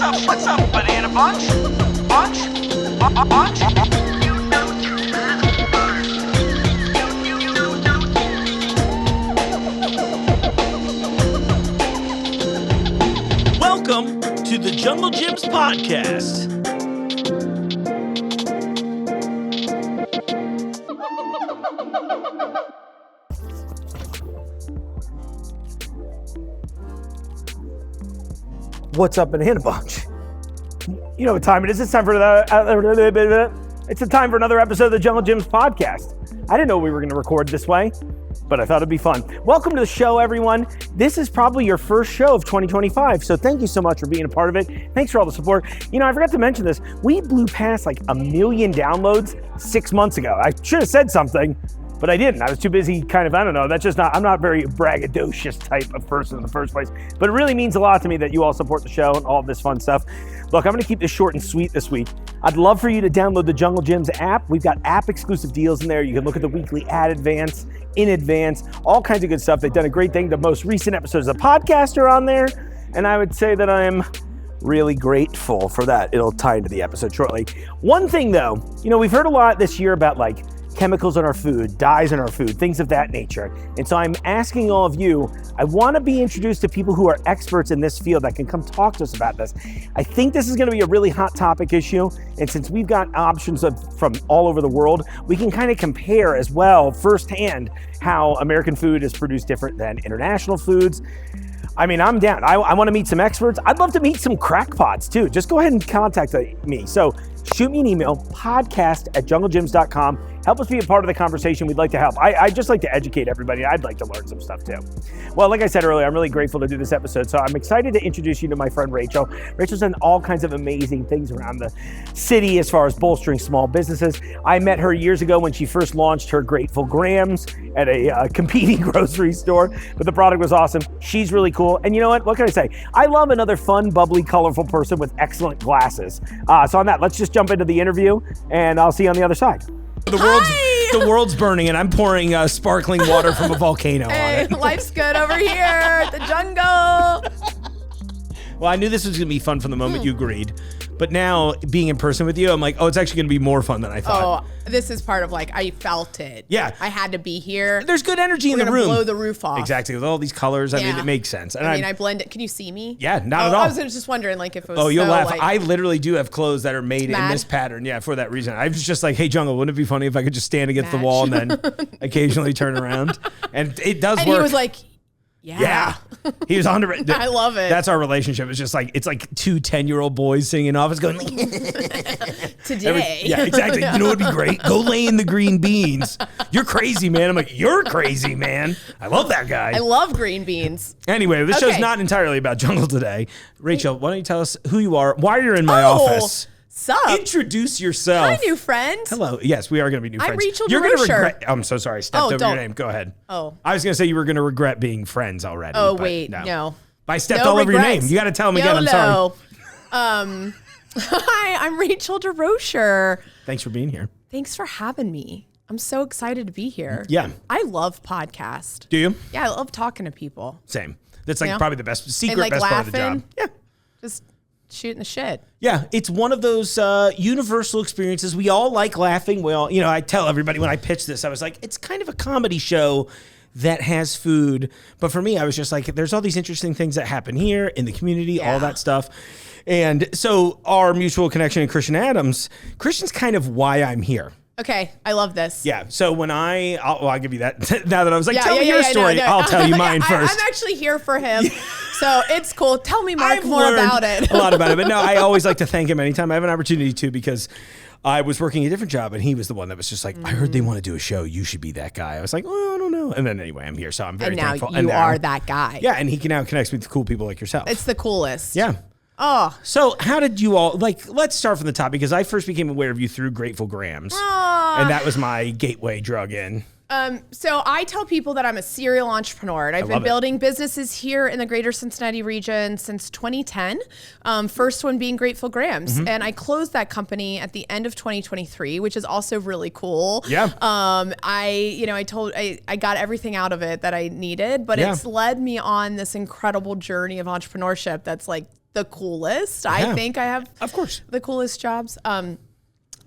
What's up, banana bunch? Bunch? Bunch? Welcome to the Junglejims podcast. What's up, Banana Bunch? You know what time it is. It's time for it's a time for another episode of the Junglejims podcast. I didn't know we were going to record this way, but I thought it'd be fun. Welcome to the show, everyone. This is probably your first show of 2025, so thank you so much for being a part of it. Thanks for all the support. You know, I forgot to mention this. We blew past like 1 million downloads 6 months ago. I should have said something, but I didn't. I was too busy I don't know. I'm not very braggadocious type of person in the first place. But it really means a lot to me that you all support the show and all of this fun stuff. Look, I'm gonna keep this short and sweet this week. I'd love for you to download the Junglejims app. We've got app exclusive deals in there. You can look at the weekly ad advance, in advance, all kinds of good stuff. They've done a great thing. The most recent episodes of the podcast are on there. And I would say that I'm really grateful for that. It'll tie into the episode shortly. One thing though, you know, we've heard a lot this year about like chemicals in our food, dyes in our food, things of that nature. And so I'm asking all of you, I want to be introduced to people who are experts in this field that can come talk to us about this. I think this is going to be a really hot topic issue. And since we've got options from all over the world, we can kind of compare as well firsthand how American food is produced different than international foods. I mean, I'm down. I want to meet some experts. I'd love to meet some crackpots too. Just go ahead and contact me. So shoot me an email, podcast@junglejims.com. Help us be a part of the conversation. We'd like to help. I just like to educate everybody. I'd like to learn some stuff too. Well, like I said earlier, I'm really grateful to do this episode. So I'm excited to introduce you to my friend Rachel. Rachel's done all kinds of amazing things around the city as far as bolstering small businesses. I met her years ago when she first launched her Grateful Grams at a competing grocery store, but the product was awesome. She's really cool. And you know what? What can I say? I love another fun, bubbly, colorful person with excellent glasses. So on that, let's just jump into the interview and I'll see you on the other side. The world's burning and I'm pouring sparkling water from a volcano on it. Life's good over here at the jungle. Well, I knew this was going to be fun from the moment you agreed. But now, being in person with you, I'm like, oh, it's actually going to be more fun than I thought. Oh, this is part of like, I felt it. Yeah. I had to be here. There's good energy in the room. Blow the roof off. Exactly. With all these colors, I mean, it makes sense. And I blend it. Can you see me? Yeah, not at all. I was just wondering like if it was Oh, you'll laugh. Like, I literally do have clothes that are made in this pattern. Yeah, for that reason. I was just like, hey, Jungle, wouldn't it be funny if I could just stand against the wall and then occasionally turn around? And it does work. And he was like, yeah. He was 100. I love it. That's our relationship. It's just like, it's like two 10-year-old boys singing off. It's going, today. Yeah, exactly. You know what would be great? Go lay in the green beans. You're crazy, man. I'm like, you're crazy, man. I love that guy. I love green beans. Anyway, this show's not entirely about jungle today. Rachel, why don't you tell us who you are, why you're in my office? Sup? Introduce yourself. Hi, new friend. Hello. Yes, we are going to be new friends. I'm Rachel DesRochers. You're going to regret. I'm so sorry. I stepped over your name. Go ahead. Oh. I was going to say you were going to regret being friends already. Oh, wait. No. But I stepped all over your name. You got to tell them again. I'm sorry. Hi, I'm Rachel DesRochers. Thanks for being here. Thanks for having me. I'm so excited to be here. Yeah. I love podcasts. Do you? Yeah, I love talking to people. Same. That's like probably the best best laughing, part of the job. Yeah. Just shooting the shit. Yeah, it's one of those universal experiences. We all like laughing. Well, you know, I tell everybody when I pitch this, I was like, it's kind of a comedy show that has food. But for me, I was just like, there's all these interesting things that happen here in the community, all that stuff. And so our mutual connection in Christian Adams, Christian's kind of why I'm here. Okay, I love this. Yeah, so when I'll give you that. Now that I was like, tell me your story, no. I'll tell you mine first. I'm actually here for him, so it's cool. Tell me, Mark, more about it. A lot about it, but no, I always like to thank him anytime I have an opportunity to, because I was working a different job and he was the one that was just like, I heard they want to do a show. You should be that guy. I was like, oh, I don't know. And then anyway, I'm here, so I'm very thankful. And now you are that guy. Yeah, and he can now connect with cool people like yourself. It's the coolest. Yeah. Oh. So how did you all, let's start from the top, because I first became aware of you through Grateful Grams. And that was my gateway drug in. So I tell people that I'm a serial entrepreneur, and I've been building businesses here in the greater Cincinnati region since 2010. First one being Grateful Grams. And I closed that company at the end of 2023, which is also really cool. Yeah. I got everything out of it that I needed, but it's led me on this incredible journey of entrepreneurship that's like the coolest. I think I have, of course, the coolest jobs.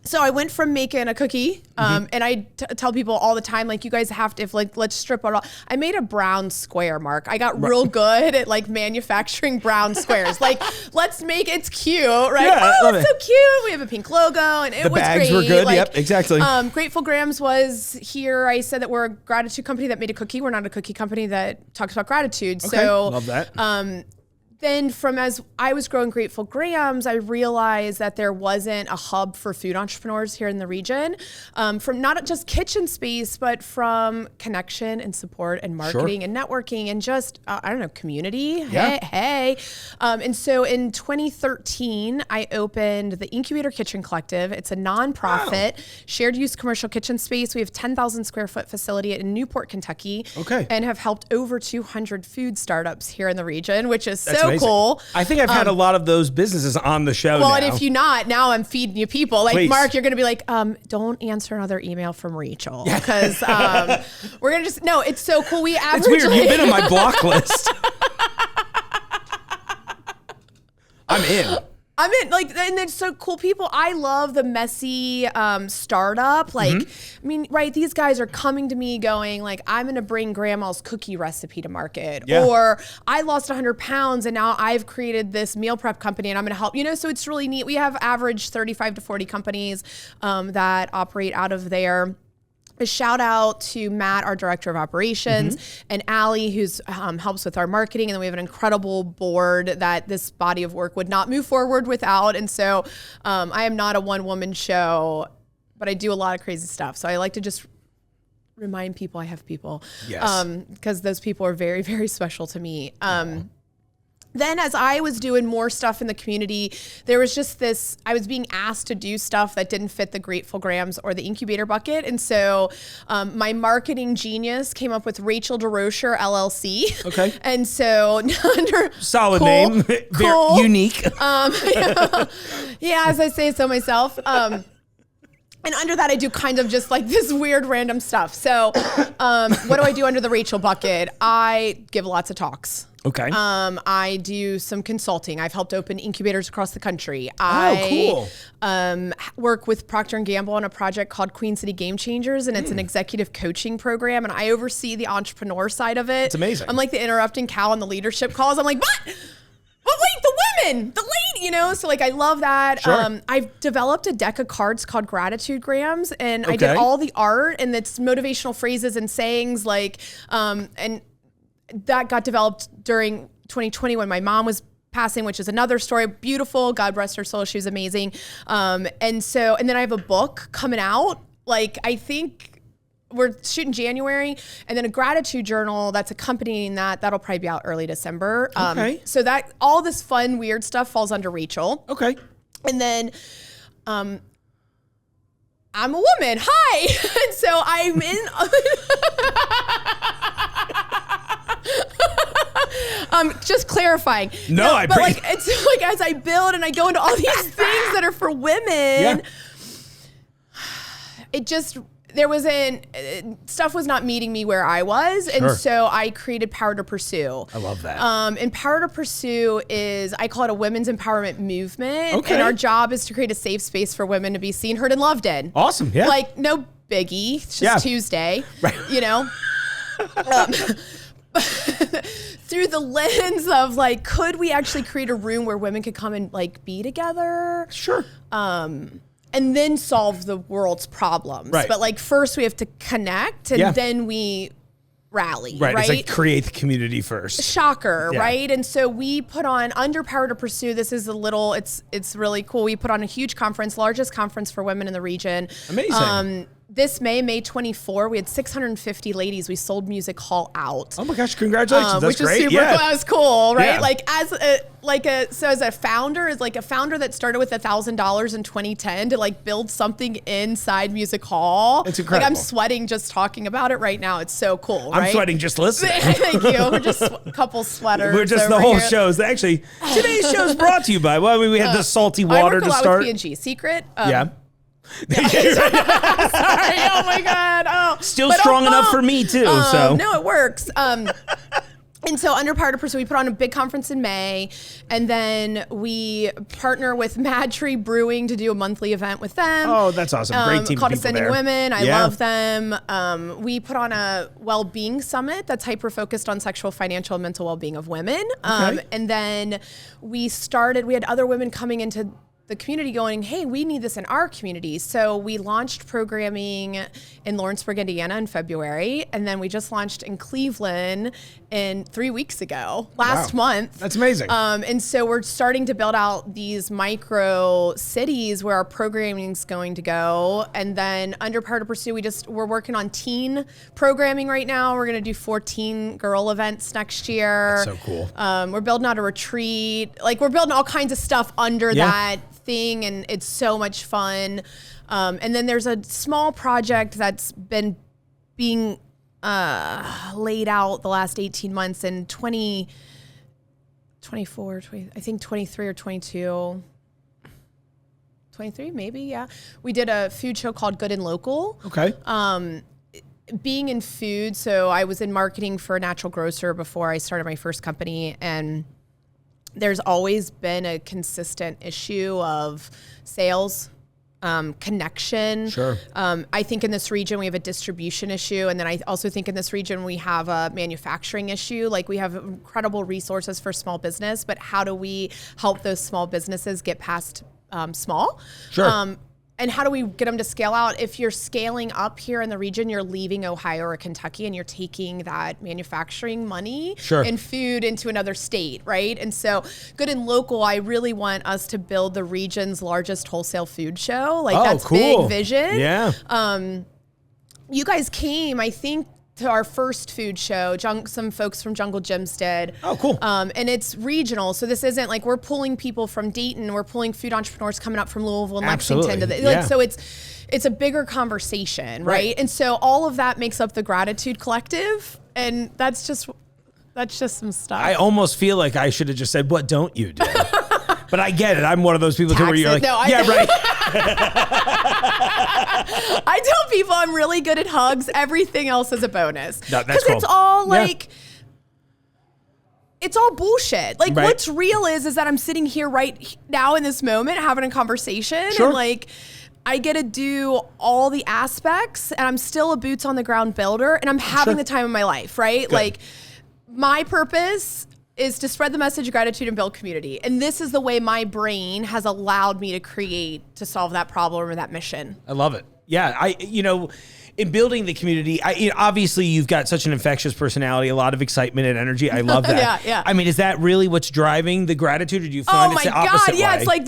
So I went from making a cookie, and I tell people all the time, like, you guys have to, let's strip it all. I made a brown square, Mark. I got real good at like manufacturing brown squares. Like, let's make it's cute, right? Yeah, oh, it's so cute. We have a pink logo, and it was bags great. were good. Like, yep, exactly. Grateful Grams was here. I said that we're a gratitude company that made a cookie. We're not a cookie company that talks about gratitude. Okay, So love that. Then from as I was growing Grateful Grams, I realized that there wasn't a hub for food entrepreneurs here in the region, from not just kitchen space, but from connection and support and marketing and networking and just, I don't know, community. Yeah. Hey. And so in 2013, I opened the Incubator Kitchen Collective. It's a nonprofit shared use commercial kitchen space. We have 10,000 square foot facility in Newport, Kentucky. Okay. And have helped over 200 food startups here in the region, which is That's so amazing. cool. I think I've had a lot of those businesses on the show. Well, now. and if you not, now I'm feeding you people. Like, Please. Mark, you're going to be like, don't answer another email from Rachel. Because we're going to just, no, it's so cool. We average. It's weird. You've been on my block list. I'm in. Like, and it's so cool people. I love the messy startup. Like, I mean, right, these guys are coming to me going like, I'm going to bring grandma's cookie recipe to market. Yeah. Or I lost 100 pounds and now I've created this meal prep company and I'm going to help, so it's really neat. We have average 35 to 40 companies that operate out of there. A shout out to Matt, our director of operations, and Allie, who's helps with our marketing. And then we have an incredible board that this body of work would not move forward without. And so I am not a one-woman show, but I do a lot of crazy stuff. So I like to just remind people I have people. Yes. Because those people are very, very special to me. Then as I was doing more stuff in the community, there was just this, I was being asked to do stuff that didn't fit the Grateful Grams or the incubator bucket. And so my marketing genius came up with Rachel DesRochers, LLC. Okay. And so under Solid name. Very unique. Yeah, as I say so myself. And under that, I do kind of just like this weird random stuff. So what do I do under the Rachel bucket? I give lots of talks. Okay. I do some consulting. I've helped open incubators across the country. Cool. Work with Procter & Gamble on a project called Queen City Game Changers, and it's an executive coaching program, and I oversee the entrepreneur side of it. It's amazing. I'm like the interrupting cow on the leadership calls. I'm like, but wait, the women, the lady, so like I love that. Sure. I've developed a deck of cards called Gratitude Grams, and I did all the art, and it's motivational phrases and sayings like, and that got developed during 2020 when my mom was passing, which is another story. Beautiful. God rest her soul. She was amazing. And then I have a book coming out. Like, I think we're shooting January, and then a gratitude journal that's accompanying that. That'll probably be out early December. So that all this fun, weird stuff falls under Rachel. Okay. And then, I'm a woman. Hi. And so I'm in. Just clarifying. But like, it's like as I build and I go into all these things that are for women, it just, stuff was not meeting me where I was. And so I created Power to Pursue. I love that. And Power to Pursue is, I call it a women's empowerment movement. Okay. And our job is to create a safe space for women to be seen, heard, and loved in. Awesome. Yeah. Like, no biggie. It's just Tuesday. Right. Through the lens of like, could we actually create a room where women could come and like be together? Sure. And then solve the world's problems. Right. But like, first we have to connect and then we rally. Right. It's like create the community first. Shocker, right? And so we put on under Power to Pursue. This is it's really cool. We put on a huge conference, largest conference for women in the region. Amazing. This May 24, we had 650 ladies. We sold Music Hall out. Oh my gosh! Congratulations! That's which great. is super cool. That was cool, right? Yeah. Like as a founder, is like a founder that started with $1,000 in 2010 to like build something inside Music Hall. It's incredible. Like I'm sweating just talking about it right now. It's so cool. I'm right? sweating just listening. Thank you. We're just a couple sweaters. We're just the whole show's actually today's show's brought to you by. Well, we had the salty water I work a lot start. with P&G Secret. Yeah. Sorry. Oh my God. Oh, Still strong enough for me too. So no, it works. And so under Power to Pursue, we put on a big conference in May, and then we partner with Mad Tree Brewing to do a monthly event with them. Oh, that's awesome. Great team called of people Ascending there. Women. I love them. We put on a well-being summit that's hyper-focused on sexual, financial, and mental well-being of women. And then we had other women coming into the community going, hey, we need this in our community. So we launched programming in Lawrenceburg, Indiana in February. And then we just launched in Cleveland 3 weeks ago, last month. That's amazing. And so we're starting to build out these micro cities where our programming is going to go. And then under Power to Pursue, we're working on teen programming right now. We're going to do 14 girl events next year. That's so cool. We're building out a retreat. Like, we're building all kinds of stuff under that thing, and it's so much fun. And then there's a small project that's been being laid out the last 18 months in 2024, I think 23 or 22. 23 maybe, yeah. We did a food show called Good and Local. Okay. Being in food, so I was in marketing for a natural grocer before I started my first company, and there's always been a consistent issue of sales, connection. Sure. I think in this region we have a distribution issue, and then I also think in this region we have a manufacturing issue. Like, we have incredible resources for small business, but how do we help those small businesses get past small? Sure. And how do we get them to scale out? If you're scaling up here in the region, you're leaving Ohio or Kentucky, and you're taking that manufacturing money and food into another state, right? And so Good and Local, I really want us to build the region's largest wholesale food show. Like, that's big vision. Yeah. You guys came, I think, to our first food show. Some folks from Junglejims did. Oh, cool. And it's regional. So this isn't like we're pulling people from Dayton. We're pulling food entrepreneurs coming up from Louisville and Lexington. So it's a bigger conversation, right? And so all of that makes up the Gratitude Collective. And that's just some stuff. I almost feel like I should have just said, what don't you do? But I get it. I'm one of those people too where you're like, right. I tell people I'm really good at hugs. Everything else is a bonus. That's cool. It's all like, it's all bullshit. Like, what's real is that I'm sitting here right now in this moment having a conversation, and like, I get to do all the aspects, and I'm still a boots on the ground builder, and I'm having the time of my life, right? Good. Like, my purpose is to spread the message of gratitude and build community. And this is the way my brain has allowed me to solve that problem or that mission. I love it. Yeah. In building the community, obviously you've got such an infectious personality, a lot of excitement and energy. I love that. Yeah. I mean, is that really what's driving the gratitude, or do you find it's the opposite way? Yeah, it's like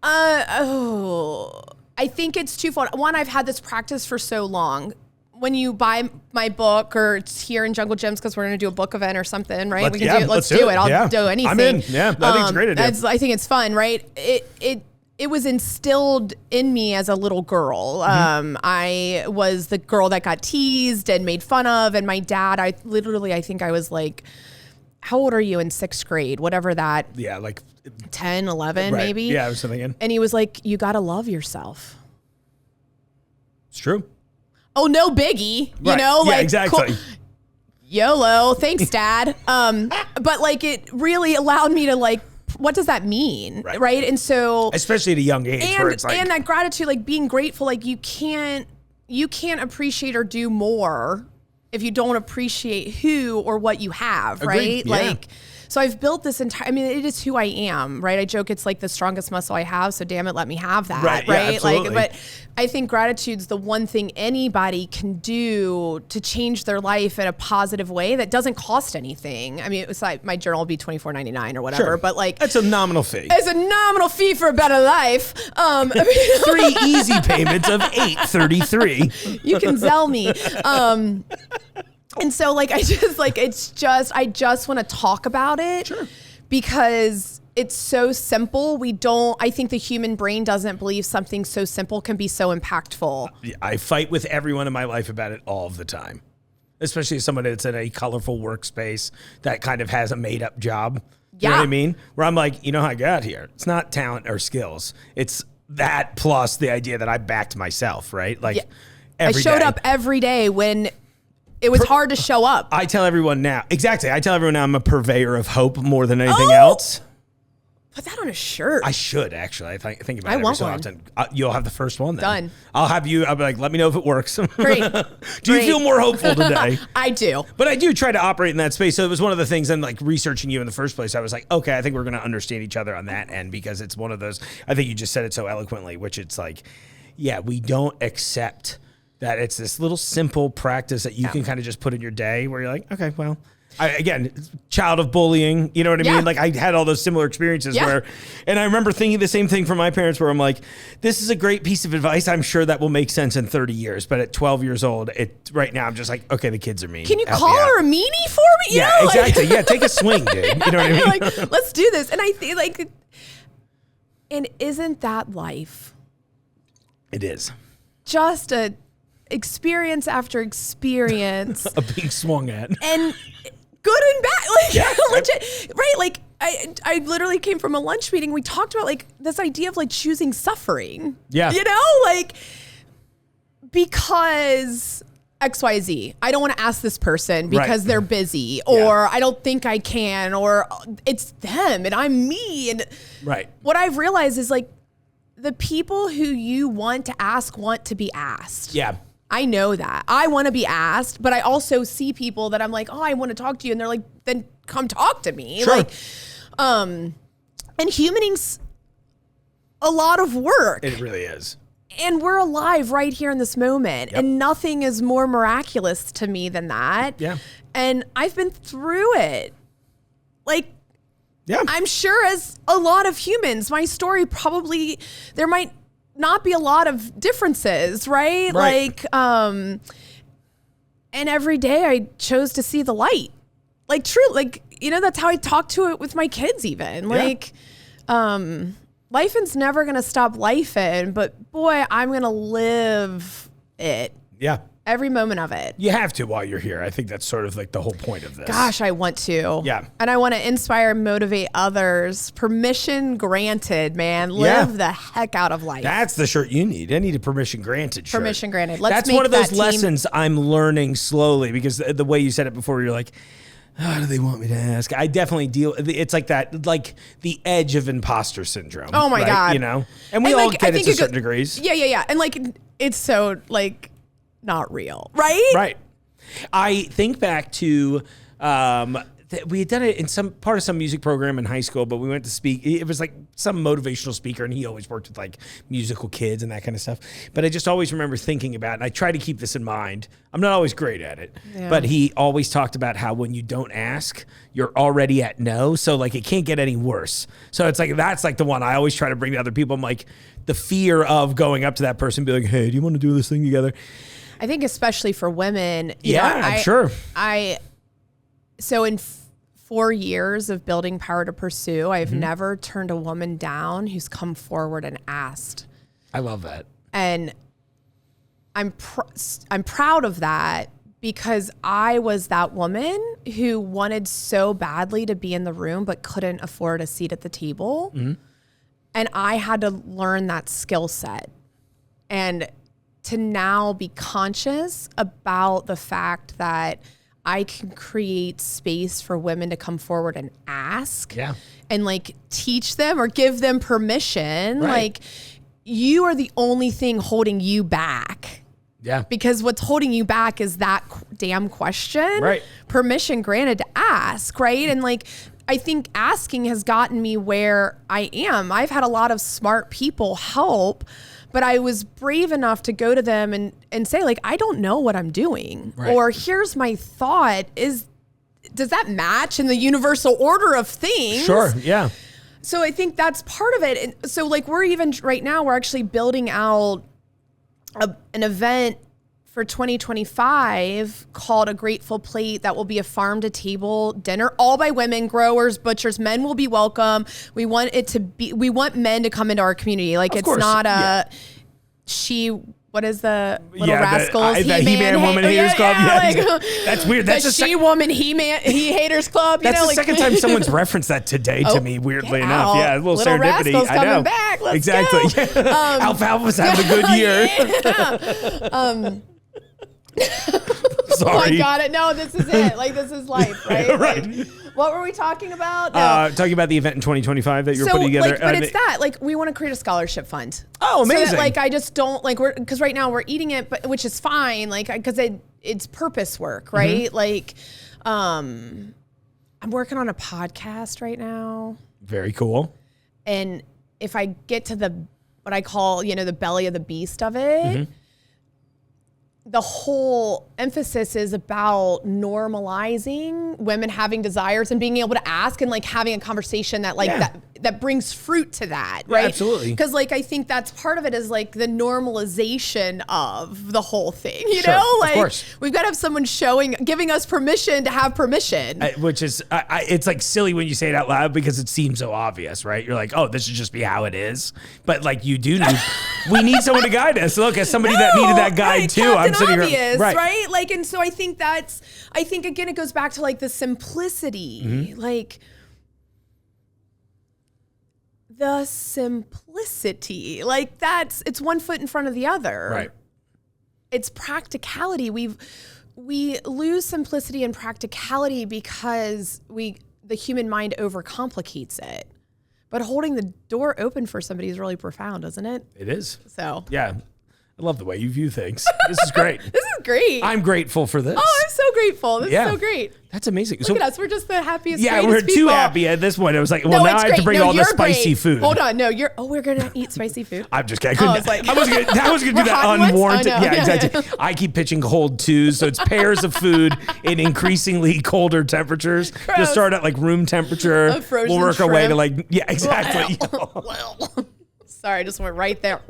I think it's twofold. One, I've had this practice for so long. When you buy my book, or it's here in Junglejims, because we're going to do a book event or something, right? Let's do it. I'll do anything. I'm in. Yeah, I think it's a great idea. I think it's fun, right? It was instilled in me as a little girl. I was the girl that got teased and made fun of, and my dad, I think I was like, how old are you in 6th grade? Whatever that. Yeah, like 10, 11 maybe. Yeah, I was thinking. And he was like, you got to love yourself. It's true. Oh, no biggie, you know? Yeah, like, exactly. Cool. YOLO, thanks, Dad. But like, it really allowed me to like, what does that mean, right? And so, especially at a young age, where it's like, and that gratitude, like being grateful, like you can't appreciate or do more if you don't appreciate who or what you have, right? Yeah. Like, so I've built this entire, it is who I am, right? I joke it's like the strongest muscle I have, so damn it, let me have that, right? Yeah, absolutely. Like, but I think gratitude's the one thing anybody can do to change their life in a positive way that doesn't cost anything. I mean, it was like my journal will be $24.99 or whatever, but like, it's a nominal fee. It's a nominal fee for a better life. 3 easy payments of $8.33. You can Zelle me. And so like, I just want to talk about it because it's so simple. I think the human brain doesn't believe something so simple can be so impactful. I fight with everyone in my life about it all the time, especially as someone that's in a colorful workspace that kind of has a made up job. You know what I mean? Where I'm like, you know how I got here? It's not talent or skills. It's that plus the idea that I backed myself, right? Like, I showed up every day when it was hard to show up. I tell everyone now, I'm a purveyor of hope more than anything else. Put that on a shirt. I should actually. I think about it I every want so one. often. You'll have the first one then. Done. I'll be like, let me know if it works. Great. Do you feel more hopeful today? I do. But I do try to operate in that space. So it was one of the things, and like researching you in the first place, I was like, okay, I think we're going to understand each other on that end, because it's one of those, I think you just said it so eloquently, which it's like, yeah, we don't accept that it's this little simple practice that you can kind of just put in your day where you're like, okay, well, again, child of bullying, you know what I mean? Like I had all those similar experiences where, and I remember thinking the same thing from my parents where I'm like, this is a great piece of advice. I'm sure that will make sense in 30 years. But at 12 years old, right now I'm just like, okay, the kids are mean. Can you call her a meanie for me? You Yeah, know, exactly. Yeah, take a swing, dude. You know what I mean? like, let's do this. And I think like, and isn't that life? It is. Just a experience after experience Of being swung at. and good and bad, like legit, right? Like I literally came from a lunch meeting. We talked about like this idea of like choosing suffering. Yeah. You know, like because XYZ, I don't want to ask this person because they're busy, or I don't think I can, or it's them and I'm me. And what I've realized is like the people who you want to ask want to be asked. Yeah. I know that. I want to be asked, but I also see people that I'm like, oh, I want to talk to you. And they're like, then come talk to me. Sure. Like, and humaning's a lot of work. It really is. And we're alive right here in this moment. And nothing is more miraculous to me than that. Yeah. And I've been through it. Like, yeah. I'm sure as a lot of humans, my story probably, there might not be a lot of differences, right? Like, and every day I chose to see the light. Like, true, like, you know, that's how I talk to it with my kids even. Like, lifing's never going to stop lifing, but boy, I'm going to live it. Yeah. Every moment of it. You have to while you're here. I think that's sort of like the whole point of this. Gosh, I want to. Yeah. And I want to inspire and motivate others. Permission granted, man. Live the heck out of life. That's the shirt you need. I need a permission granted shirt. Permission granted. Let's That's make one of those that lessons I'm learning slowly, because the way you said it before, you're like, how do they want me to ask? I definitely deal. It's like that, like the edge of imposter syndrome. Oh my God. You know, and we all get it to certain degrees. Yeah. And like, it's so like not real, right? Right. I think back to, we had done it in some part of some music program in high school, but we went to speak. It was like some motivational speaker, and he always worked with like musical kids and that kind of stuff. But I just always remember thinking about, and I try to keep this in mind. I'm not always great at it, but he always talked about how when you don't ask, you're already at no. So like it can't get any worse. So it's like, that's like the one I always try to bring to other people. I'm like, the fear of going up to that person and be like, hey, do you want to do this thing together? I think especially for women. I'm sure. So in 4 years of building Power to Pursue, I've never turned a woman down who's come forward and asked. I love that. And I'm proud of that, because I was that woman who wanted so badly to be in the room but couldn't afford a seat at the table. And I had to learn that skill set. And to now be conscious about the fact that I can create space for women to come forward and ask and like teach them or give them permission. Like, you are the only thing holding you back. Yeah. Because what's holding you back is that damn question. Right. Permission granted to ask, right? And like, I think asking has gotten me where I am. I've had a lot of smart people help, but I was brave enough to go to them and say, like, I don't know what I'm doing. Or here's my thought. Does that match in the universal order of things? Sure, yeah. So I think that's part of it. And so like, we're even right now, we're actually building out an event for 2025 called A Grateful Plate that will be a farm to table dinner, all by women, growers, butchers. Men will be welcome. We want men to come into our community. Like, of it's course. not what is the Little Rascals? The He-Man Woman Haters Club. Like, that's weird. That's the She-Woman He Haters Club. That's the like, second time someone's referenced that today to me, weirdly enough. Yeah, a little serendipity. Rascals I know. coming back. Let's exactly. go. Alfalfa's having a good year. sorry. I got it. No, this is it. Like, this is life, right? Right. Like, what were we talking about? No. Talking about the event in 2025 that you're putting together. Like, but it's that. Like, we want to create a scholarship fund. Oh, amazing. So that, like, I just don't, like, because right now we're eating it, but which is fine, like, because it's purpose work, right? Like, I'm working on a podcast right now. Very cool. And if I get to what I call, the belly of the beast of it, the whole emphasis is about normalizing women having desires and being able to ask and like having a conversation that like that brings fruit to that, right? Yeah, absolutely. Because like I think that's part of it is like the normalization of the whole thing. You Sure, know, like of course. we've got to have someone giving us permission to have permission. Which is, it's like silly when you say it out loud because it seems so obvious, right? You're like, oh, this should just be how it is. But like we need someone to guide us. Look, as somebody that needed that guide right, too, Captain I'm sitting Obvious, here. Right? Like, and so I think again, it goes back to like the simplicity, like the simplicity, like it's one foot in front of the other. Right. It's practicality. We lose simplicity and practicality because the human mind overcomplicates it. But holding the door open for somebody is really profound, isn't it? It is. So yeah. I love the way you view things. This is great. This is great. I'm grateful for this. Oh, I'm so grateful. This is so great. That's amazing. Look at us. We're just the happiest, yeah, greatest we're too people. happy at this point. I was like, well, now I have to bring all the spicy food. Hold on. No, we're going to eat spicy food. I'm just kidding. I wasn't going to do We're that hot ones? unwarranted. Oh, no. Yeah, exactly. I keep pitching cold twos. So it's pairs of food in increasingly colder temperatures. Gross. We'll start at like room temperature. A frozen We'll work our way to shrimp. like, yeah, exactly. Sorry, I just went right there.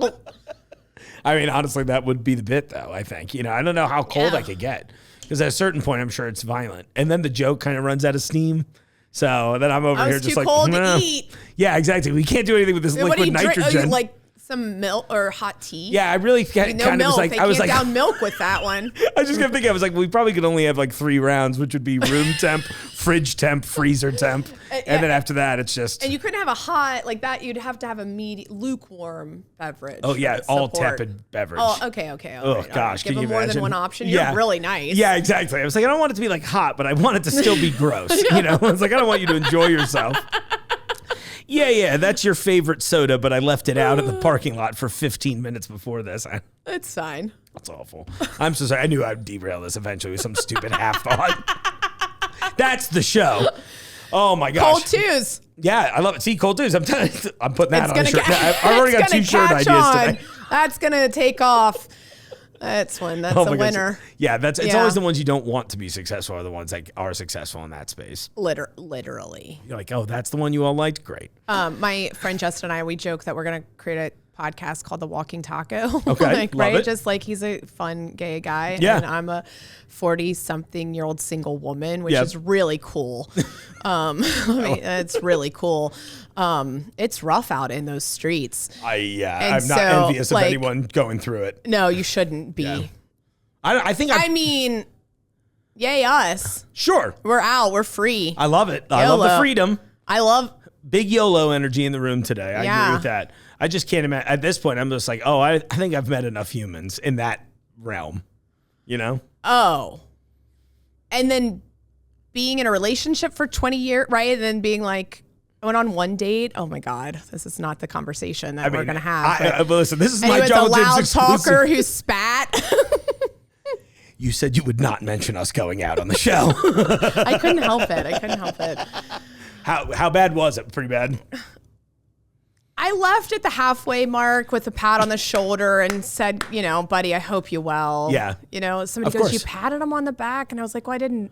I mean, honestly, that would be the bit, though, I think. I don't know how cold I could get. Because at a certain point, I'm sure it's violent. And then the joke kind of runs out of steam. So then I'm over here just too like, cold to eat. Yeah, exactly. We can't do anything with this liquid nitrogen. Like some milk or hot tea? Yeah, I really kind of was like, I was like, down milk with that one. I just kept thinking, I was like, we probably could only have like 3 rounds, which would be room temp, fridge temp, freezer temp. And then after that, it's just. And you couldn't have a hot, like that, you'd have to have a lukewarm beverage. Oh, yeah, all tepid beverage. Oh, okay. Oh, gosh, Give can you them more imagine? than one option. You're really nice. Yeah, exactly. I was like, I don't want it to be like hot, but I want it to still be gross. I was like, I don't want you to enjoy yourself. Yeah, that's your favorite soda, but I left it out in the parking lot for 15 minutes before this. It's fine. That's awful. I'm so sorry. I knew I'd derail this eventually with some stupid half thought. That's the show. Oh my gosh. Cold twos. Yeah, I love it. See, cold twos. I'm putting that on a shirt. I've I've already got 2 shirt ideas today. That's going to take off. That's a winner. Gosh. Yeah, it's always the ones you don't want to be successful are the ones that are successful in that space. Literally. You're like, oh, that's the one you all liked? Great. My friend Justin and I, we joke that we're going to create a podcast called The Walking Taco. Okay, love it. Just like he's a fun gay guy. Yeah. And I'm a 40-something-year-old single woman, which is really cool. It's really cool. It's rough out in those streets. I'm not envious of anyone going through it. No, you shouldn't be. Yeah. I mean, yay us. Sure. We're out. We're free. I love it. I love the freedom. I love big YOLO energy in the room today. I agree with that. I just can't imagine. At this point, I'm just like, oh, I think I've met enough humans in that realm, Oh. And then being in a relationship for 20 years, right? And then being like, I went on one date. Oh my God, this is not the conversation that we're going to have. Listen, this is and my he was Jungle a loud Gyms exclusive. talker who spat. You said you would not mention us going out on the show. I couldn't help it. How bad was it? Pretty bad. I left at the halfway mark with a pat on the shoulder and said, buddy, I hope you well. Yeah. Somebody goes, you patted him on the back. And I was like, well, I didn't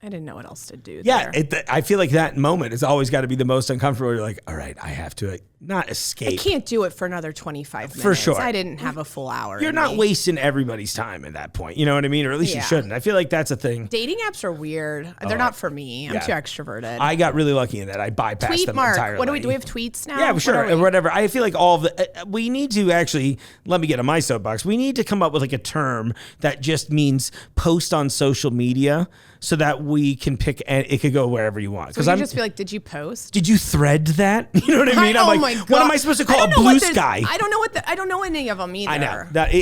know what else to do Yeah, there. I feel like that moment has always got to be the most uncomfortable. You're like, all right, I have to not escape. I can't do it for another 25 minutes. For sure. I didn't have a full hour. You're not wasting everybody's time at that point. You know what I mean? Or at least you shouldn't. I feel like that's a thing. Dating apps are weird. They're not for me. I'm too extroverted. I got really lucky in that. I bypassed them entirely. What do we have tweets now? Yeah, sure. Whatever. I feel like all of the, we need to actually, let me get on my soapbox. We need to come up with like a term that just means post on social media so that we can pick, and it could go wherever you want. So you just be like, did you post? Did you thread that? You know what I mean? I'm like, what am I supposed to call a blue sky? I don't know I don't know any of them either.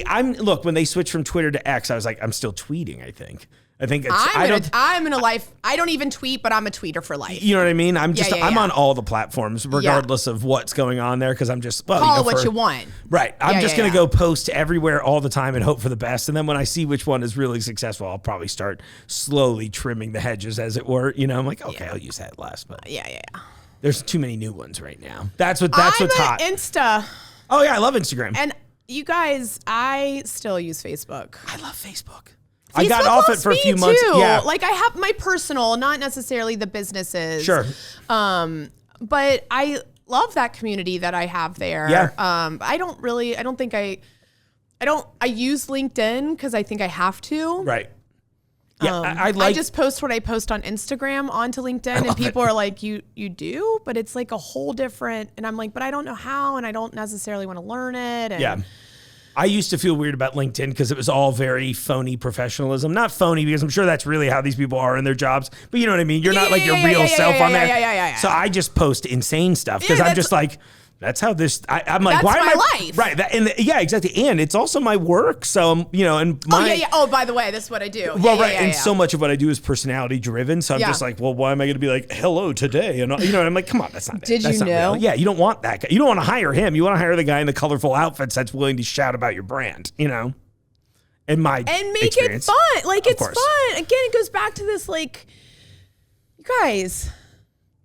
I know. Look, when they switched from Twitter to X, I was like, I'm still tweeting, I think. I think I don't even tweet, but I'm a tweeter for life. You know what I mean? I'm Yeah. on all the platforms, regardless of what's going on there, because I'm just call it what you want. Right. I'm just gonna go post everywhere all the time and hope for the best. And then when I see which one is really successful, I'll probably start slowly trimming the hedges, as it were. You know, I'm like, okay, I'll use that last. But yeah. there's too many new ones right now. That's what's hot. Insta. Oh yeah, I love Instagram. And you guys, I still use Facebook. I love Facebook. I got off it for a few months. Too. Yeah. Like I have my personal, not necessarily the businesses. Sure. But I love that community that I have there. Yeah. I use LinkedIn because I think I have to. Right. Yeah. I just post what I post on Instagram onto LinkedIn, and people are like, you do? But it's like a whole different, and I'm like, but I don't know how, and I don't necessarily want to learn it. And yeah. I used to feel weird about LinkedIn because it was all very phony professionalism. Not phony, because I'm sure that's really how these people are in their jobs. But you know what I mean? You're not like your real self on there. Yeah. So I just post insane stuff because I'm just like, that's how this. I'm like, that's why am my I life? Right? Yeah, exactly. And it's also my work. So and my. Oh, by the way, this is what I do. Well, right. And so much of what I do is personality driven. So I'm just like, well, why am I going to be like, hello today? And I'm like, come on, that's not. Did that's you know? Real. Yeah, you don't want that guy. You don't want to hire him. You want to hire the guy in the colorful outfits that's willing to shout about your brand. In my and make experience. it fun. Like it's course. fun. Again, it goes back to this, like, you guys.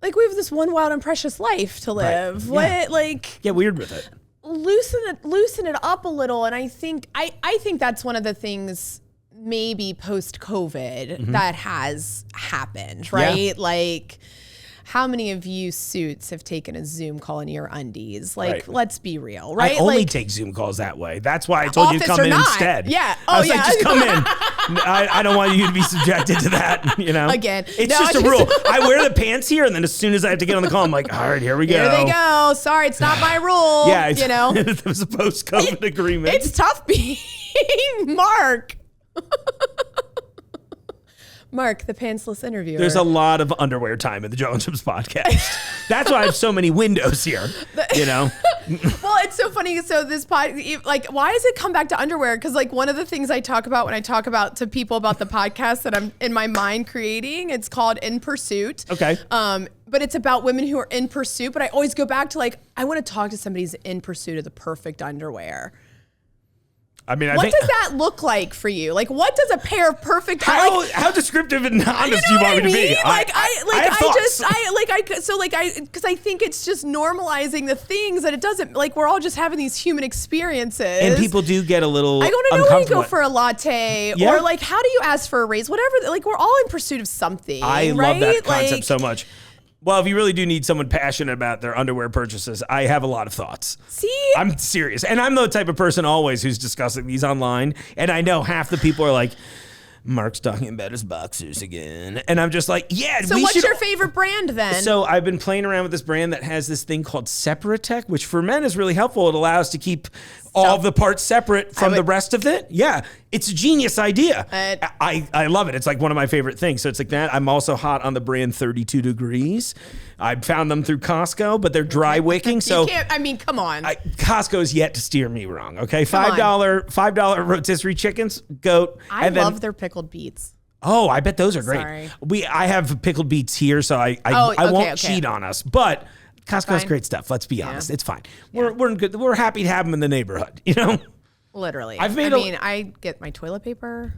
Like, we have this one wild and precious life to live. Right. Yeah. Get weird with it. Loosen it up a little. And I think that's one of the things maybe post-COVID that has happened, right? Yeah. Like, how many of you suits have taken a Zoom call in your undies? Like, let's be real, right? I only take Zoom calls that way. That's why I told you to come in instead. Yeah. I was like, just come in. I don't want you to be subjected to that, Again. It's just a rule. I wear the pants here, and then as soon as I have to get on the call, I'm like, all right, here we go. Here they go. Sorry, it's not my rule. Yeah. It was a post-COVID agreement. It's tough being Mark. Mark, the pantsless interviewer. There's a lot of underwear time in the junglejims podcast. That's why I have so many windows here, Well, it's so funny. So this why does it come back to underwear? Because one of the things I talk about when I talk about to people about the podcast that I'm in my mind creating, it's called In Pursuit. Okay. But it's about women who are in pursuit. But I always go back to I want to talk to somebody who's in pursuit of the perfect underwear. I mean, what does that look like for you? What does a pair of perfect? How descriptive and honest do you want me to be? Because I think it's just normalizing the things that it doesn't. We're all just having these human experiences, and people do get a little. I want to know when you go for a latte, or how do you ask for a raise? Whatever. We're all in pursuit of something. I right? love that concept so much. Well, if you really do need someone passionate about their underwear purchases, I have a lot of thoughts. See? I'm serious. And I'm the type of person always who's discussing these online. And I know half the people are like, Mark's talking about his boxers again. And I'm just like, yeah. So what's your favorite brand then? So I've been playing around with this brand that has this thing called Separatech, which for men is really helpful. It allows to keep all of the parts separate from the rest of it. Yeah. It's a genius idea. I love it. It's one of my favorite things. So it's like that. I'm also hot on the brand 32 Degrees. I found them through Costco, but they're dry wicking. So come on. Costco is yet to steer me wrong. Okay. $5 rotisserie chickens, goat. I love their pickled beets. Oh, I bet those are great. Sorry. I have pickled beets here, so I won't cheat on us. But Costco has great stuff. Let's be honest. It's fine. We're good. We're happy to have them in the neighborhood, Literally. I get my toilet paper.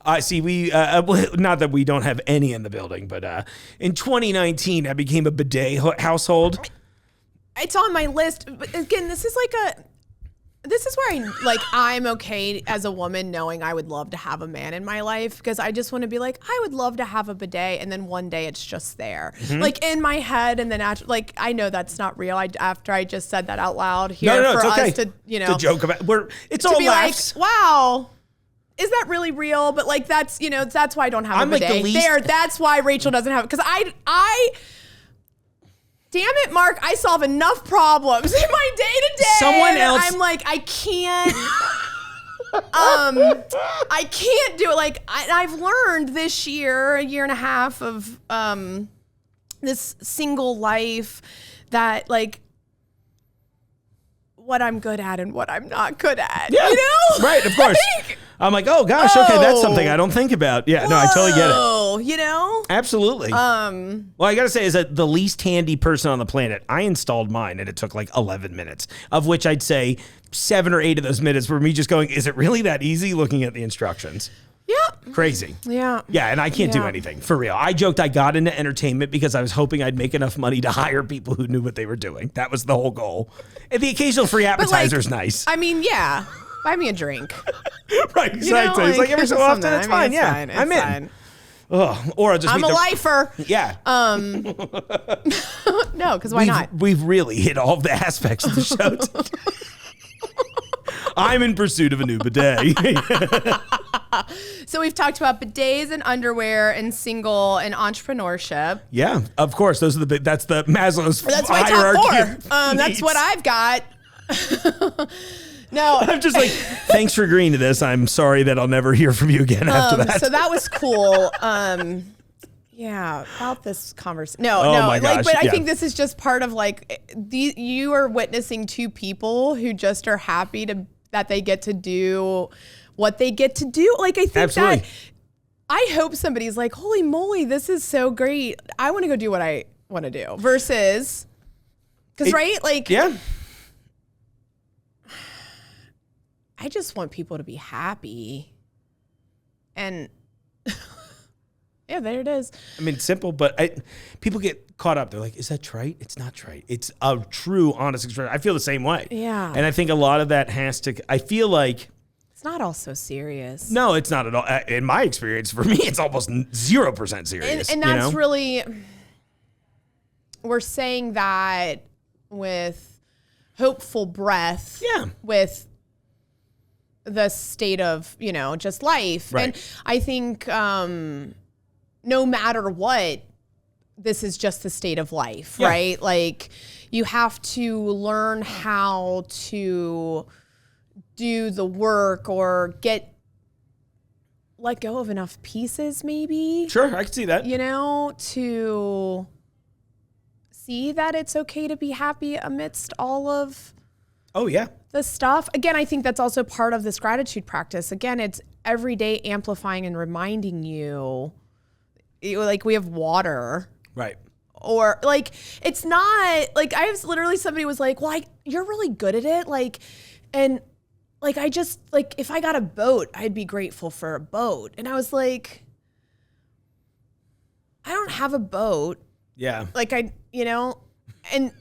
I see. We not that we don't have any in the building, but in 2019, I became a bidet household. It's on my list, but again, this is where I'm okay as a woman knowing I would love to have a man in my life, because I just want to be I would love to have a bidet, and then one day it's just there, in my head, and then I know that's not real. After I just said that out loud here no, for it's okay. us to to joke about. It's to all be laughs. Wow. Is that really real? But that's that's why I don't have a bidet. That's why Rachel doesn't have it, because I damn it, Mark, I solve enough problems in my day-to-day. Someone else. I'm I can't. I can't do it. I've learned this year, a year and a half of this single life, that what I'm good at and what I'm not good at. Yeah. Right, of course. I'm like, oh gosh, okay, that's something I don't think about. Yeah, no, I totally get it. Oh, you know? Absolutely. Well, I gotta say, as the least handy person on the planet, I installed mine and it took like 11 minutes, of which I'd say 7 or 8 of those minutes were me just going, is it really that easy, looking at the instructions? Yeah. Crazy. Yeah. Yeah, and I can't do anything, for real. I joked I got into entertainment because I was hoping I'd make enough money to hire people who knew what they were doing. That was the whole goal. And the occasional free appetizer's nice. I mean, yeah. Buy me a drink. Right, exactly. It's like every so often, it's fine. Yeah, I'm in. Fine. Ugh, or I'll just I'm a lifer. Yeah. No, because why not? We've really hit all of the aspects of the show today. I'm in pursuit of a new bidet. So we've talked about bidets and underwear and single and entrepreneurship. Yeah, of course. That's the Maslow's That's my hierarchy. top 4. That's what I've got. No. I'm just like, thanks for agreeing to this. I'm sorry that I'll never hear from you again after that. So that was cool. Yeah, about this conversation. No, my gosh, but I think this is just part of you are witnessing 2 people who just are happy that they get to do what they get to do. Like, I think that I hope somebody's like, holy moly, this is so great. I want to go do what I want to do versus, because yeah. I just want people to be happy. And yeah, there it is. I mean, simple, but people get caught up. They're like, is that trite? It's not trite. It's a true, honest expression. I feel the same way. Yeah. And I think a lot of that I feel like. It's not all so serious. No, it's not at all. In my experience, for me, it's almost 0% serious. And that's really, we're saying that with hopeful breath. Yeah. With the state of, just life. Right. And I think no matter what, this is just the state of life, right? Like, you have to learn how to do the work or let go of enough pieces, maybe. Sure, I can see that. To see that it's okay to be happy amidst all of the stuff. Again, I think that's also part of this gratitude practice. Again, it's every day amplifying and reminding you, like, we have water. Right. Or it's not like literally somebody was like, well, you're really good at it. I just if I got a boat, I'd be grateful for a boat. And I was like, I don't have a boat. Yeah. And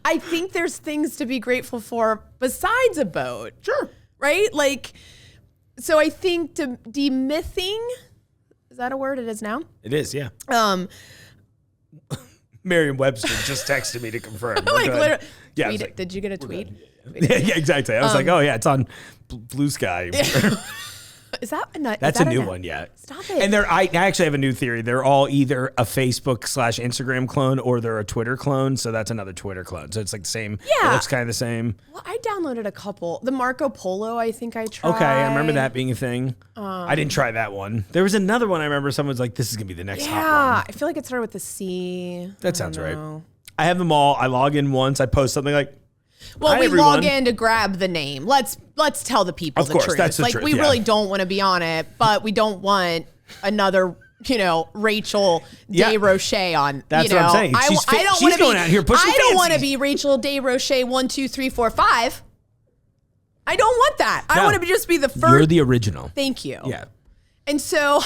I think there's things to be grateful for besides a boat. Sure. Right? So I think demything, is that a word? It is now? It is, yeah. Merriam-Webster just texted me to confirm. Literally. Yeah. Did you get a tweet? Yeah, exactly. I was like, oh yeah, it's on Blue Sky. Is that That's a new one, yeah. Stop it. And I actually have a new theory. They're all either a Facebook/Instagram clone or they're a Twitter clone. So that's another Twitter clone. So it's like the same. Yeah. It looks kind of the same. Well, I downloaded a couple. The Marco Polo, I think I tried. Okay, I remember that being a thing. I didn't try that one. There was another one I remember someone was like, this is going to be the next hot one. Yeah, I feel like it started with the C. That sounds right. I have them all. I log in once. I post something like, well, hi, we everyone. log in to grab the name. Let's tell the people Of course, the truth. that's the truth, we really don't want to be on it, but we don't want another, Rachel DesRochers on. That's what I'm saying. I don't she's want to going be out here pushing I don't want to fancies. be Rachel DesRochers 1, 2, 3, 4, 5. I don't want that. I want to just be the first. You're the original. Thank you. Yeah. And so,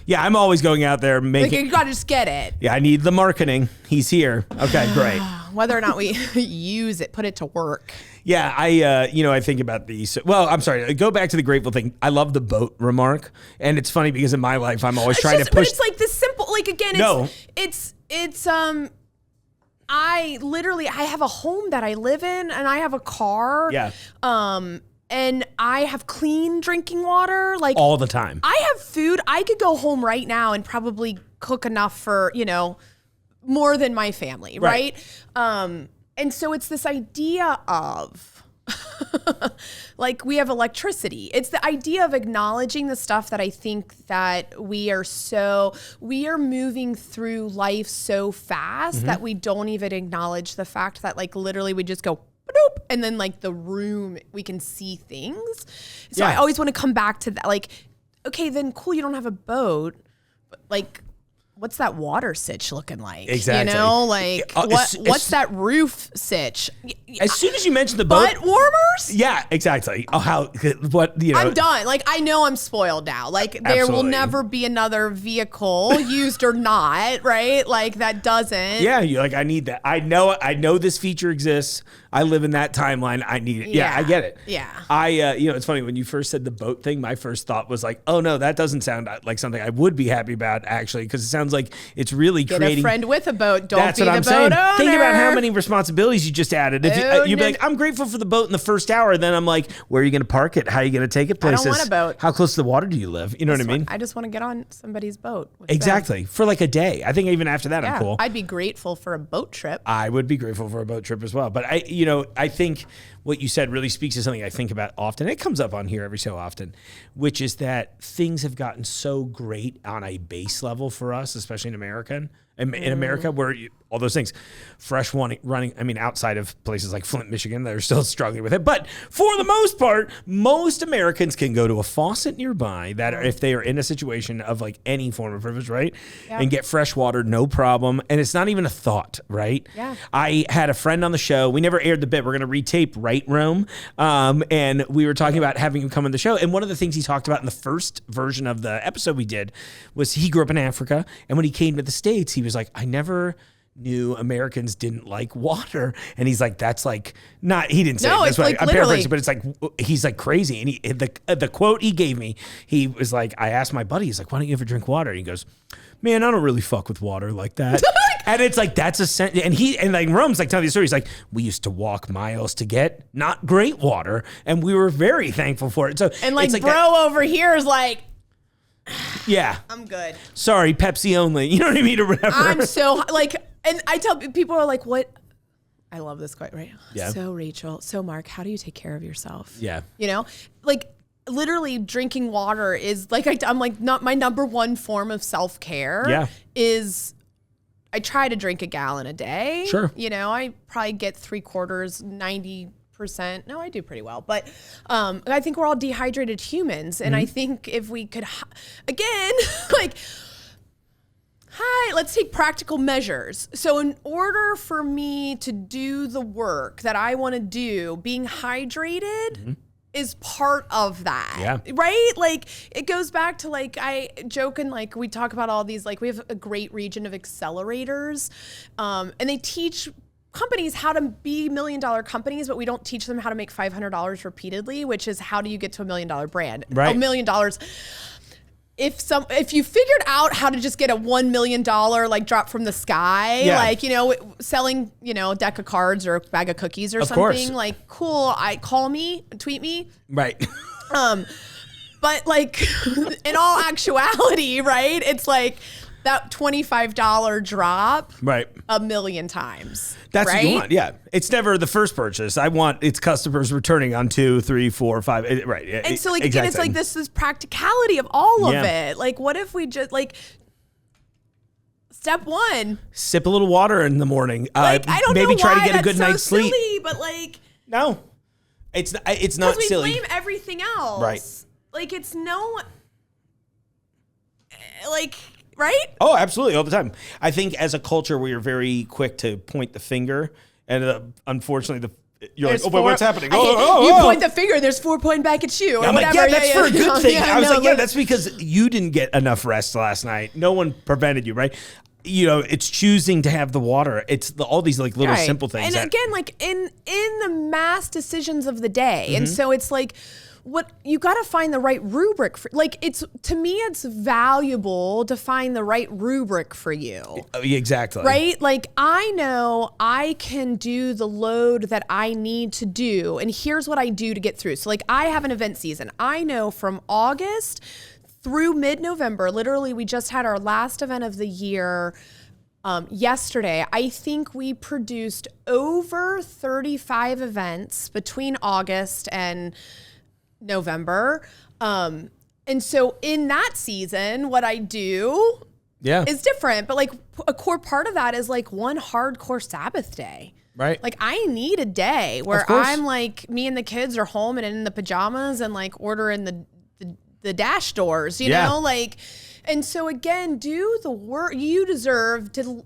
Yeah, I'm always going out there making. you got to just get it. Yeah, I need the marketing. He's here. Okay, great. Whether or not we use it, put it to work. Yeah, I think about these. Well, I'm sorry. Go back to the grateful thing. I love the boat remark, and it's funny because in my life I'm always trying to push. But it's like this simple. Again, it's I have a home that I live in, and I have a car. Yeah. And I have clean drinking water, all the time. I have food. I could go home right now and probably cook enough for more than my family, right? And so it's this idea of we have electricity. It's the idea of acknowledging the stuff that I think that we are moving through life so fast that we don't even acknowledge the fact that literally we just go and then like the room, we can see things. So I always want to come back to that. Like, okay, then cool, you don't have a boat, but like, what's that water sitch looking like? Exactly. You know, like what's that roof sitch? As soon as you mentioned the boat, butt warmers? Yeah, exactly. Oh, I'm done. Like, I know I'm spoiled now. Like, there will never be another vehicle, used or not, right? Like, that doesn't. Yeah, you're like, I need that. I know this feature exists. I live in that timeline. I need it. Yeah, I get it. Yeah. It's funny when you first said the boat thing, my first thought was like, oh no, that doesn't sound like something I would be happy about actually, because it sounds like it's really Get creating. a friend with a boat. Don't That's be what the I'm boat saying. owner. Think about how many responsibilities you just added. If you'd be like, I'm grateful for the boat in the first hour. Then I'm like, where are you going to park it? How are you going to take it places? I don't want a boat. How close to the water do you live? You know what I mean? I just want to get on somebody's boat. Exactly. For like a day. I think even after that, I'm cool. I'd be grateful for a boat trip. I would be grateful for a boat trip as well. But I think what you said really speaks to something I think about often. It comes up on here every so often, which is that things have gotten so great on a base level for us, especially in America, where all those things, running. I mean, outside of places like Flint, Michigan, they're still struggling with it. But for the most part, most Americans can go to a faucet nearby that if they are in a situation of like any form of privilege, right? Yeah. And get fresh water, no problem. And it's not even a thought, right? Yeah. I had a friend on the show. We never aired the bit. We're going to retape Right Rome. And we were talking about having him come on the show. And one of the things he talked about in the first version of the episode we did was he grew up in Africa. And when he came to the States, he was like, I never knew Americans didn't like water. And he's like, that's like not, he didn't say it this way. Like I'm literally. paraphrasing, but it's like, he's like crazy. And the quote he gave me, he was like, I asked my buddy, he's like, why don't you ever drink water? And he goes, man, I don't really fuck with water like that. And it's like, that's a and like Rome's like telling the story. He's like, we used to walk miles to get not great water. And we were very thankful for it. So and like bro over here is like, yeah, I'm good. Sorry, Pepsi only. You know what I mean? Or whatever. I'm so like, and I tell people are like, what? I love this quote, right? Yeah. So Rachel, so Mark, how do you take care of yourself? Yeah. You know, like literally drinking water is like, I'm like, not my number one form of self-care. Yeah. Is I try to drink a gallon a day. Sure. You know, I probably get 3/4, 90%. No, I do pretty well. But I think we're all dehydrated humans. And I think if we could, again, like, let's take practical measures. So in order for me to do the work that I want to do, being hydrated is part of that. Yeah. Right? Like, it goes back to, like, I joke and, like, we talk about all these, like, we have a great region of accelerators, and they teach companies how to be $1 million companies, but we don't teach them how to make $500 repeatedly, which is how do you get to $1 million brand? Right. $1 million. If you figured out how to just get a $1 million like drop from the sky, like, you know, selling, you know, a deck of cards or a bag of cookies or something, course. Like, cool, call me, tweet me. Right. But like in all actuality, right? It's like that $25 drop, right, 1 million times. That's right? what you want. Yeah, it's never the first purchase. I want its customers returning on 2, 3, 4, 5. Right. And so like exactly. it's like this is practicality of all of it. Like, what if we just like step one, sip a little water in the morning. Like, I don't maybe know try why to get a good that's night's so sleep. Silly, but like no, it's not because we silly. blame everything else. Right. Like it's no. Like. Right? Oh, absolutely. All the time. I think as a culture, we are very quick to point the finger. And unfortunately, you're like, wait, what's happening? You point the finger, there's 4 pointing back at you. Or I'm whatever. like, yeah, that's for a good thing. I was like, like, that's because you didn't get enough rest last night. No one prevented you, right? You know, it's choosing to have the water. It's all these like little simple things. And again, like in the mass decisions of the day. And so it's like, what you got to find the right rubric for, like, it's, to me, it's valuable to find the right rubric for you. Exactly. Right? Like, I know I can do the load that I need to do. And here's what I do to get through. So like, I have an event season. I know from August through mid-November, literally, we just had our last event of the year yesterday. I think we produced over 35 events between August and November. And so in that season, what I do is different. But like a core part of that is like one hardcore Sabbath day. Right. Like I need a day where I'm like, me and the kids are home and in the pajamas and like ordering the dash doors, you know, like, and so again, do the work. You deserve to,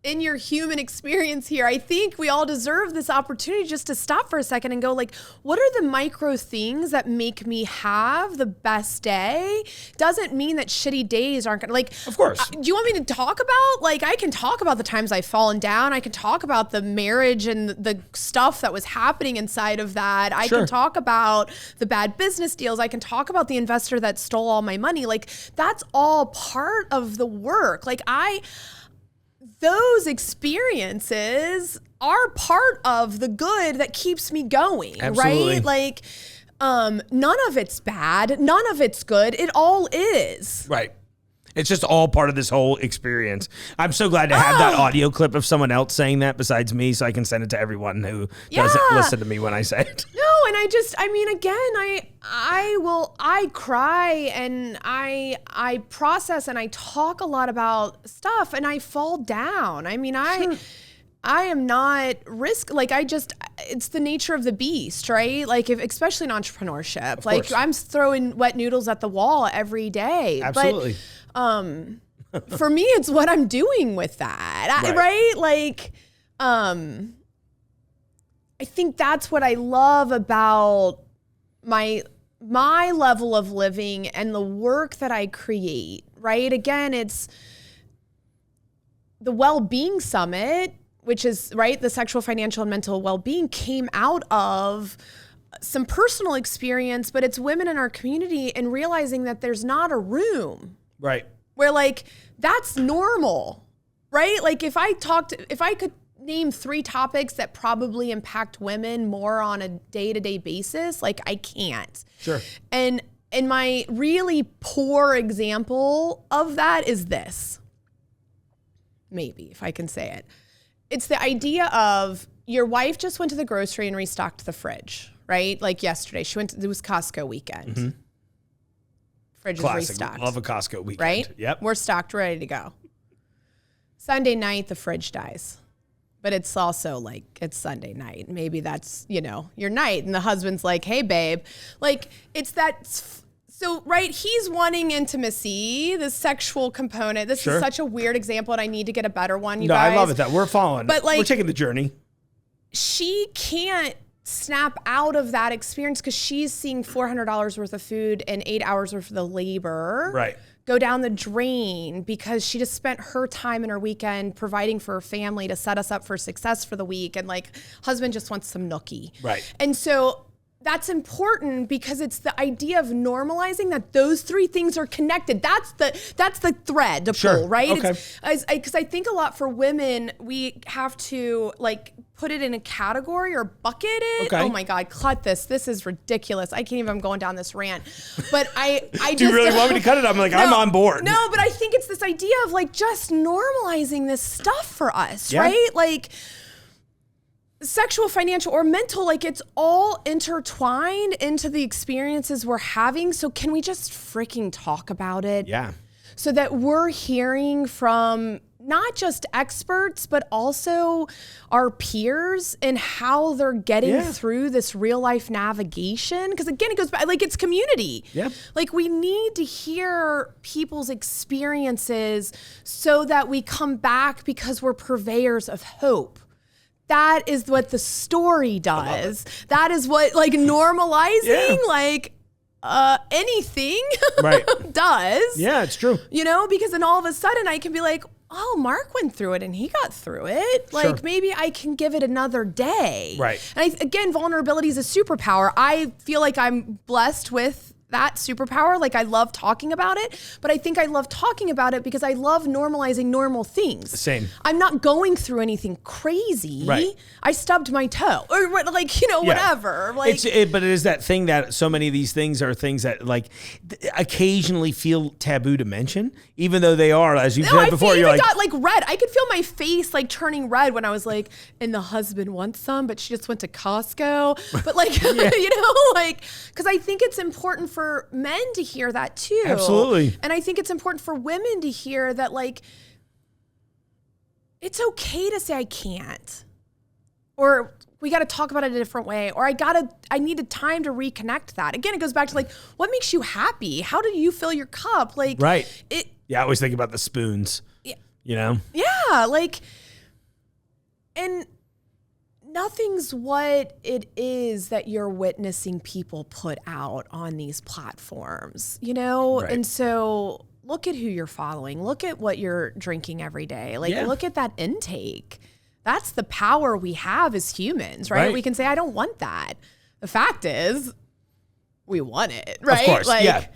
in your human experience here, I think we all deserve this opportunity just to stop for a second and go like, what are the micro things that make me have the best day? Doesn't mean that shitty days aren't gonna, like, of course. Do you want me to talk about, like, I can talk about the times I've fallen down. I can talk about the marriage and the stuff that was happening inside of that. I can talk about the bad business deals. I can talk about the investor that stole all my money. Like, that's all part of the work. Like, those experiences are part of the good that keeps me going, right? Like, none of it's bad. None of it's good. It all is. Right. It's just all part of this whole experience. I'm so glad to have that audio clip of someone else saying that besides me, so I can send it to everyone who doesn't listen to me when I say it. No, and I mean, again, I cry and I process and I talk a lot about stuff and I fall down. I mean, I am not it's the nature of the beast, right? Like, especially in entrepreneurship, like I'm throwing wet noodles at the wall every day. Absolutely. But for me, it's what I'm doing with that, right? Like, I think that's what I love about my level of living and the work that I create, right? Again, it's the Well-Being Summit, which is, right, the sexual, financial, and mental well-being came out of some personal experience, but it's women in our community and realizing that there's not a room. Right. Where, like, that's normal, right? Like, if I could name 3 topics that probably impact women more on a day-to-day basis, like, I can't. Sure. And my really poor example of that is this. Maybe, if I can say it. It's the idea of your wife just went to the grocery and restocked the fridge, right? Like yesterday, it was Costco weekend. Mm-hmm. Fridge is restocked. Love a Costco weekend. Right? Yep. We're stocked, ready to go. Sunday night, the fridge dies. But it's also like, it's Sunday night. Maybe that's, your night. And the husband's like, hey, babe. Like, it's that. So, right, he's wanting intimacy, the sexual component. This is such a weird example, and I need to get a better one, you guys. I love it that we're following. But, like, we're taking the journey. She can't snap out of that experience because she's seeing $400 worth of food and 8 hours worth of the labor go down the drain because she just spent her time and her weekend providing for her family to set us up for success for the week. And like, husband just wants some nookie. Right. And so that's important because it's the idea of normalizing that those 3 things are connected. That's the thread to pull, right? Okay. Because I think a lot for women, we have to like put it in a category or bucket it. Okay. Oh my God, cut this. This is ridiculous. I can't even, I'm going down this rant. But I do you really want me to cut it? I'm like, no, I'm on board. No, but I think it's this idea of like just normalizing this stuff for us, right? Like, sexual, financial, or mental, like it's all intertwined into the experiences we're having. So can we just freaking talk about it? Yeah. So that we're hearing from not just experts, but also our peers and how they're getting through this real life navigation. Because again, it goes back, like it's community. Yeah. Like we need to hear people's experiences so that we come back because we're purveyors of hope. That is what the story does. That is what like normalizing like anything does. Yeah, it's true. Because then all of a sudden I can be like, oh, Mark went through it and he got through it. Like maybe I can give it another day. Right. And again, vulnerability is a superpower. I feel like I'm blessed with that superpower. Like I love talking about it, but I think I love talking about it because I love normalizing normal things. Same. I'm not going through anything crazy. Right. I stubbed my toe or like, whatever. Like, but it is that thing that so many of these things are things that like occasionally feel taboo to mention, even though they are, as you've said before, you're like, got like red. I could feel my face like turning red when I was like, and the husband wants some, but she just went to Costco. But like, like, cause I think it's important for men to hear that too. Absolutely. And I think it's important for women to hear that like, it's okay to say I can't. or we got to talk about it a different way, or I needed time to reconnect that. Again, it goes back to like, what makes you happy? How do you fill your cup? Like, right. I always think about the spoons, you know? Yeah. Like, and nothing's what it is that you're witnessing people put out on these platforms, you know? Right. And so look at who you're following. Look at what you're drinking every day. Like, look at that intake. That's the power we have as humans, right? We can say, I don't want that. The fact is, we want it, right? Of course, like,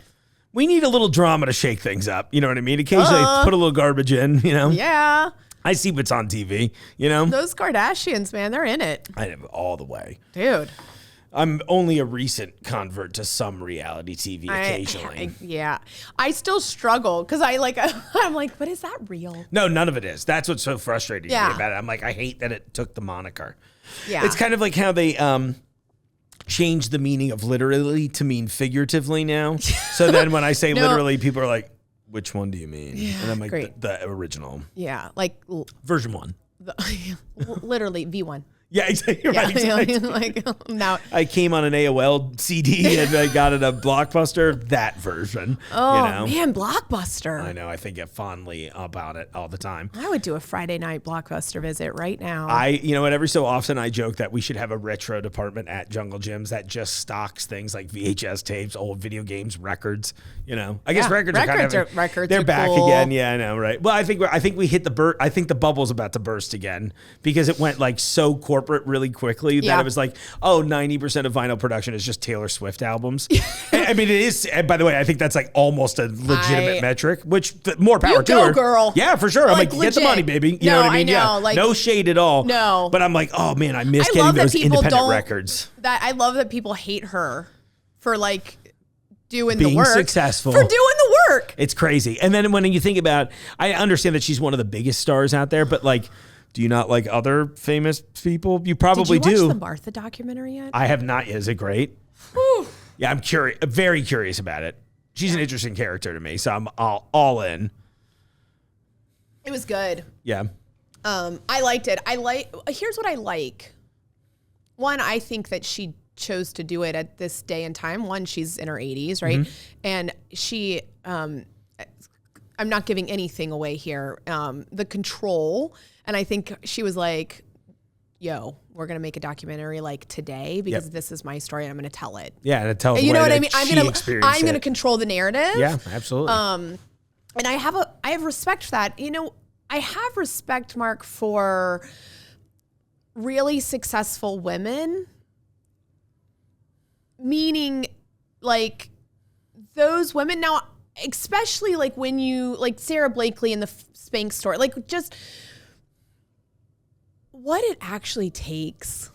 we need a little drama to shake things up. You know what I mean? Occasionally put a little garbage in, you know? Yeah. I see what's on TV, you know? Those Kardashians, man, they're in it. I am all the way. Dude. I'm only a recent convert to some reality TV occasionally. I still struggle because I'm like, but is that real? No, none of it is. That's what's so frustrating to me about it. I'm like, I hate that it took the moniker. Yeah. It's kind of like how they changed the meaning of literally to mean figuratively now. So then when I say literally, people are like, which one do you mean? Yeah, and I'm like, the original. Yeah, like version 1. Literally V1. Yeah, exactly. Right, exactly. Like now, I came on an AOL CD and I got it a Blockbuster, that version. Oh, you know? Man, Blockbuster. I know. I think fondly about it all the time. I would do a Friday night Blockbuster visit right now. You know what? Every so often I joke that we should have a retro department at Junglejims that just stocks things like VHS tapes, old video games, records. You know, I guess records are kind of records. They're back cool. again. Yeah, I know, right? Well, I think we hit the I think the bubble's about to burst again because it went like so corporate really quickly that it was like, 90% of vinyl production is just Taylor Swift albums. I mean, it is. And by the way, I think that's like almost a legitimate metric, which more power to her. Girl. Yeah, for sure. I'm like, get the money, baby. You know what I mean? I know, like, no shade at all. No. But I'm like, oh man, I miss getting those independent records. I love that people hate her for like doing being the work. Successful. For doing the work. It's crazy. And then when you think about, I understand that she's one of the biggest stars out there, but like, do you not like other famous people? You probably do. Did you watch the Martha documentary yet? I have not yet. Is it great? Whew. Yeah, I'm curious, very curious about it. She's an interesting character to me, so I'm all in. It was good. Yeah. I liked it. Here's what I like. One, I think that she chose to do it at this day and time. One, she's in her 80s, right? Mm-hmm. And she, I'm not giving anything away here. The control, and I think she was like, yo, we're going to make a documentary like today because this is my story and I'm going to tell it. Yeah, and tell it. You know what I mean? I'm going to control the narrative. Yeah, absolutely. And I have respect for that. You know, I have respect, Mark, for really successful women, meaning like those women now, especially like when you like Sarah Blakely in the Spanx story, like just what it actually takes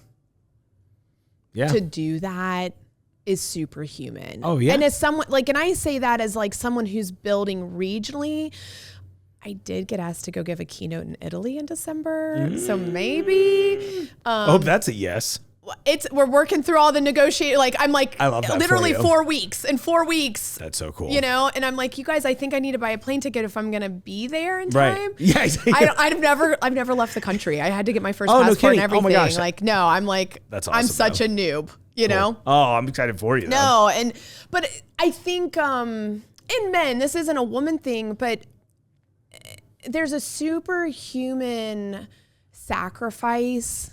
to do that is superhuman. Oh yeah. And as someone like, and I say that as like someone who's building regionally, I did get asked to go give a keynote in Italy in December. So maybe. I hope that's a yes. We're working through all the negotiating. Like, I'm like, I love that literally for you. 4 weeks. In 4 weeks. That's so cool. You know, and I'm like, you guys, I think I need to buy a plane ticket if I'm going to be there in time. Right. Yeah, exactly. I've never left the country. I had to get my first passport and everything. Oh my gosh. Like, no, I'm like, that's awesome, I'm such a noob, you know? Oh, I'm excited for you. No. But I think, in men, this isn't a woman thing, but there's a superhuman sacrifice,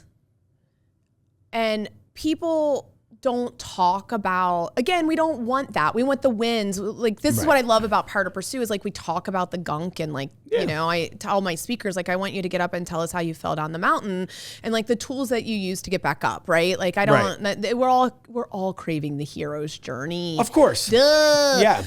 and people don't talk about, again, we don't want that. We want the wins. Like, this is what I love about Power to Pursue is like, we talk about the gunk and like, you know, I tell my speakers, like, I want you to get up and tell us how you fell down the mountain and like the tools that you use to get back up. Right. Like, I don't, we're all craving the hero's journey. Of course. Duh. Yeah.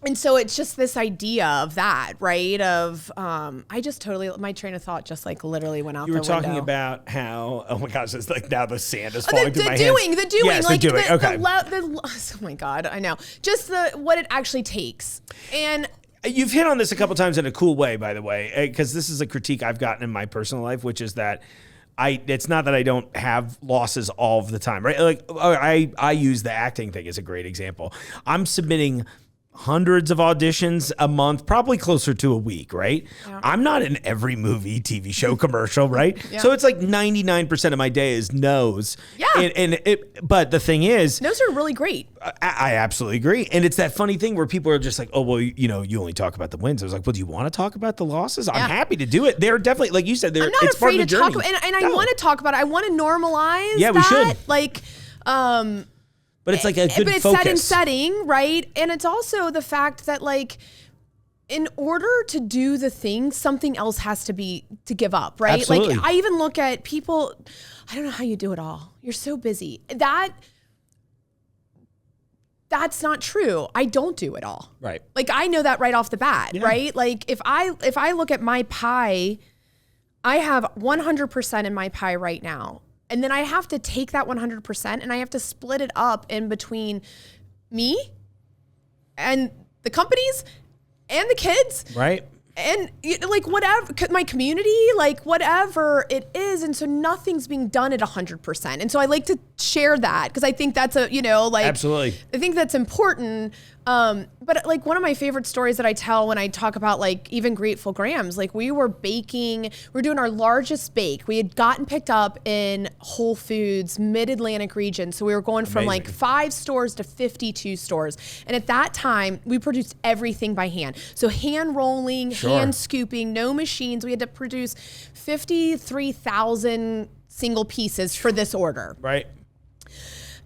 And so it's just this idea of that, right? Of, I just totally, my train of thought just like literally went out the window. You were talking about how, oh my gosh, it's like now the sand is falling through my hands. The doing. Yes, like the doing, okay. Oh my God, I know. Just what it actually takes. And you've hit on this a couple times in a cool way, by the way, because this is a critique I've gotten in my personal life, which is that it's not that I don't have losses all of the time, right? Like I use the acting thing as a great example. I'm submitting hundreds of auditions a month, probably closer to a week, right? Yeah. I'm not in every movie, TV show, commercial, right? Yeah. So it's like 99% of my day is no's. Yeah. But the thing is, no's are really great. I absolutely agree. And it's that funny thing where people are just like, oh, well, you only talk about the wins. I was like, well, do you want to talk about the losses? Yeah. I'm happy to do it. They're definitely, like you said, I'm not afraid to talk about it. And I want to talk about it. I want to normalize that. We should. Like, but it's like a good focus. Set and setting, right? And it's also the fact that, like, in order to do the thing, something else has to give up, right? Absolutely. Like, I even look at people, I don't know how you do it all. You're so busy. That's not true. I don't do it all. Right. Like, I know that right off the bat, right? Like, if I look at my pie, I have 100% in my pie right now. And then I have to take that 100% and I have to split it up in between me and the companies and the kids. Right. And like whatever, my community, like whatever it is. And so nothing's being done at 100%. And so I like to share that because I think that's absolutely. I think that's important. But like one of my favorite stories that I tell when I talk about like even Grateful Grams, like we were doing our largest bake. We had gotten picked up in Whole Foods, Mid-Atlantic region. So we were going from like 5 stores to 52 stores. And at that time we produced everything by hand. So hand rolling, hand scooping, no machines. We had to produce 53,000 single pieces for this order. Right.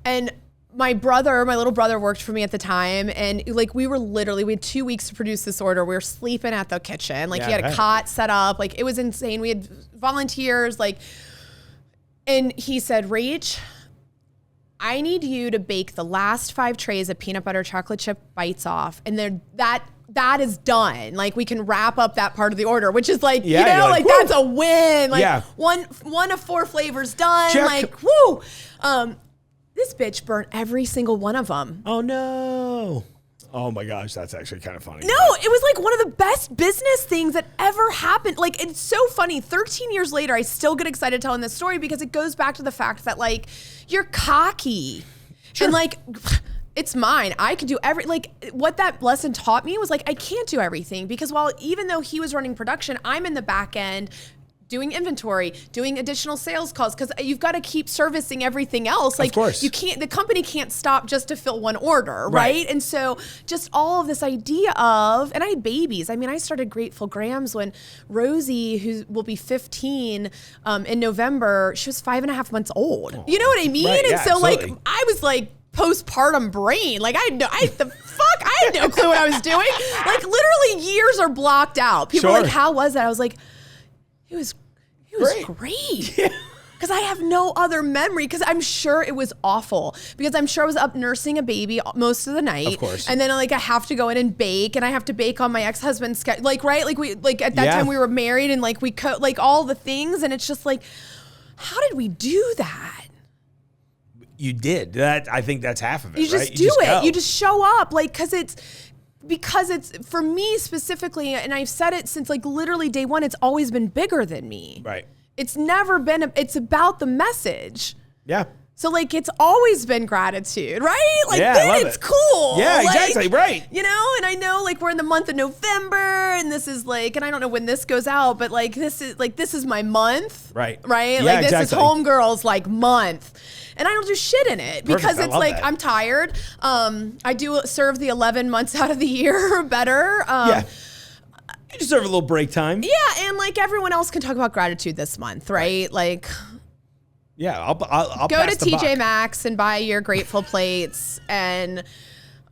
And my little brother worked for me at the time. And like, we had 2 weeks to produce this order. We were sleeping at the kitchen. Like he had a cot set up. Like it was insane. We had volunteers, and he said, Rach, I need you to bake the last 5 trays of peanut butter chocolate chip bites off. And then that is done. Like we can wrap up that part of the order, which is like, that's a win. Like one of 4 flavors done. Check. Like, woo. This bitch burnt every single one of them. Oh no. Oh my gosh, that's actually kind of funny. No, it was like one of the best business things that ever happened. Like, it's so funny. 13 years later, I still get excited telling this story because it goes back to the fact that like, you're cocky. Sure. And like, it's mine. I can do what that lesson taught me was like, I can't do everything because even though he was running production, I'm in the back end doing inventory, doing additional sales calls, because you've got to keep servicing everything else. Like, of course. The company can't stop just to fill one order, right? And so just all of this idea of, and I had babies. I mean, I started Grateful Grams when Rosie, who will be 15 in November, she was 5.5 months old. You know what I mean? Right, and so absolutely. like, I was like, postpartum brain. Like I had no clue what I was doing. Like literally years are blocked out. People are like, how was that? I was like, it was great. Because I have no other memory, because I'm sure it was awful, because I'm sure I was up nursing a baby most of the night. Of course. And then like I have to go in and bake, and I have to bake on my ex-husband's schedule. Like, right? Like at that time we were married, and like we like all the things, and it's just like, how did we do that? You did that. I think that's half of it. You just right? do it. Go. You just show up, like, because it's for me specifically, and I've said it since like literally day one, it's always been bigger than me. Right. It's never been, it's about the message. Yeah. So like, it's always been gratitude, right? Like, then it's cool. Yeah, exactly. Right. You know, and I know like we're in the month of November, and this is like, and I don't know when this goes out, but like, this is my month. Right. Right. Yeah, like this exactly. is homegirls like month. And I don't do shit in it because it's like, I'm tired. I do serve the 11 months out of the year better. You deserve a little break time. Yeah, and like everyone else can talk about gratitude this month, right? Like, yeah, I'll go pass to the TJ buck. Maxx and buy your grateful plates. And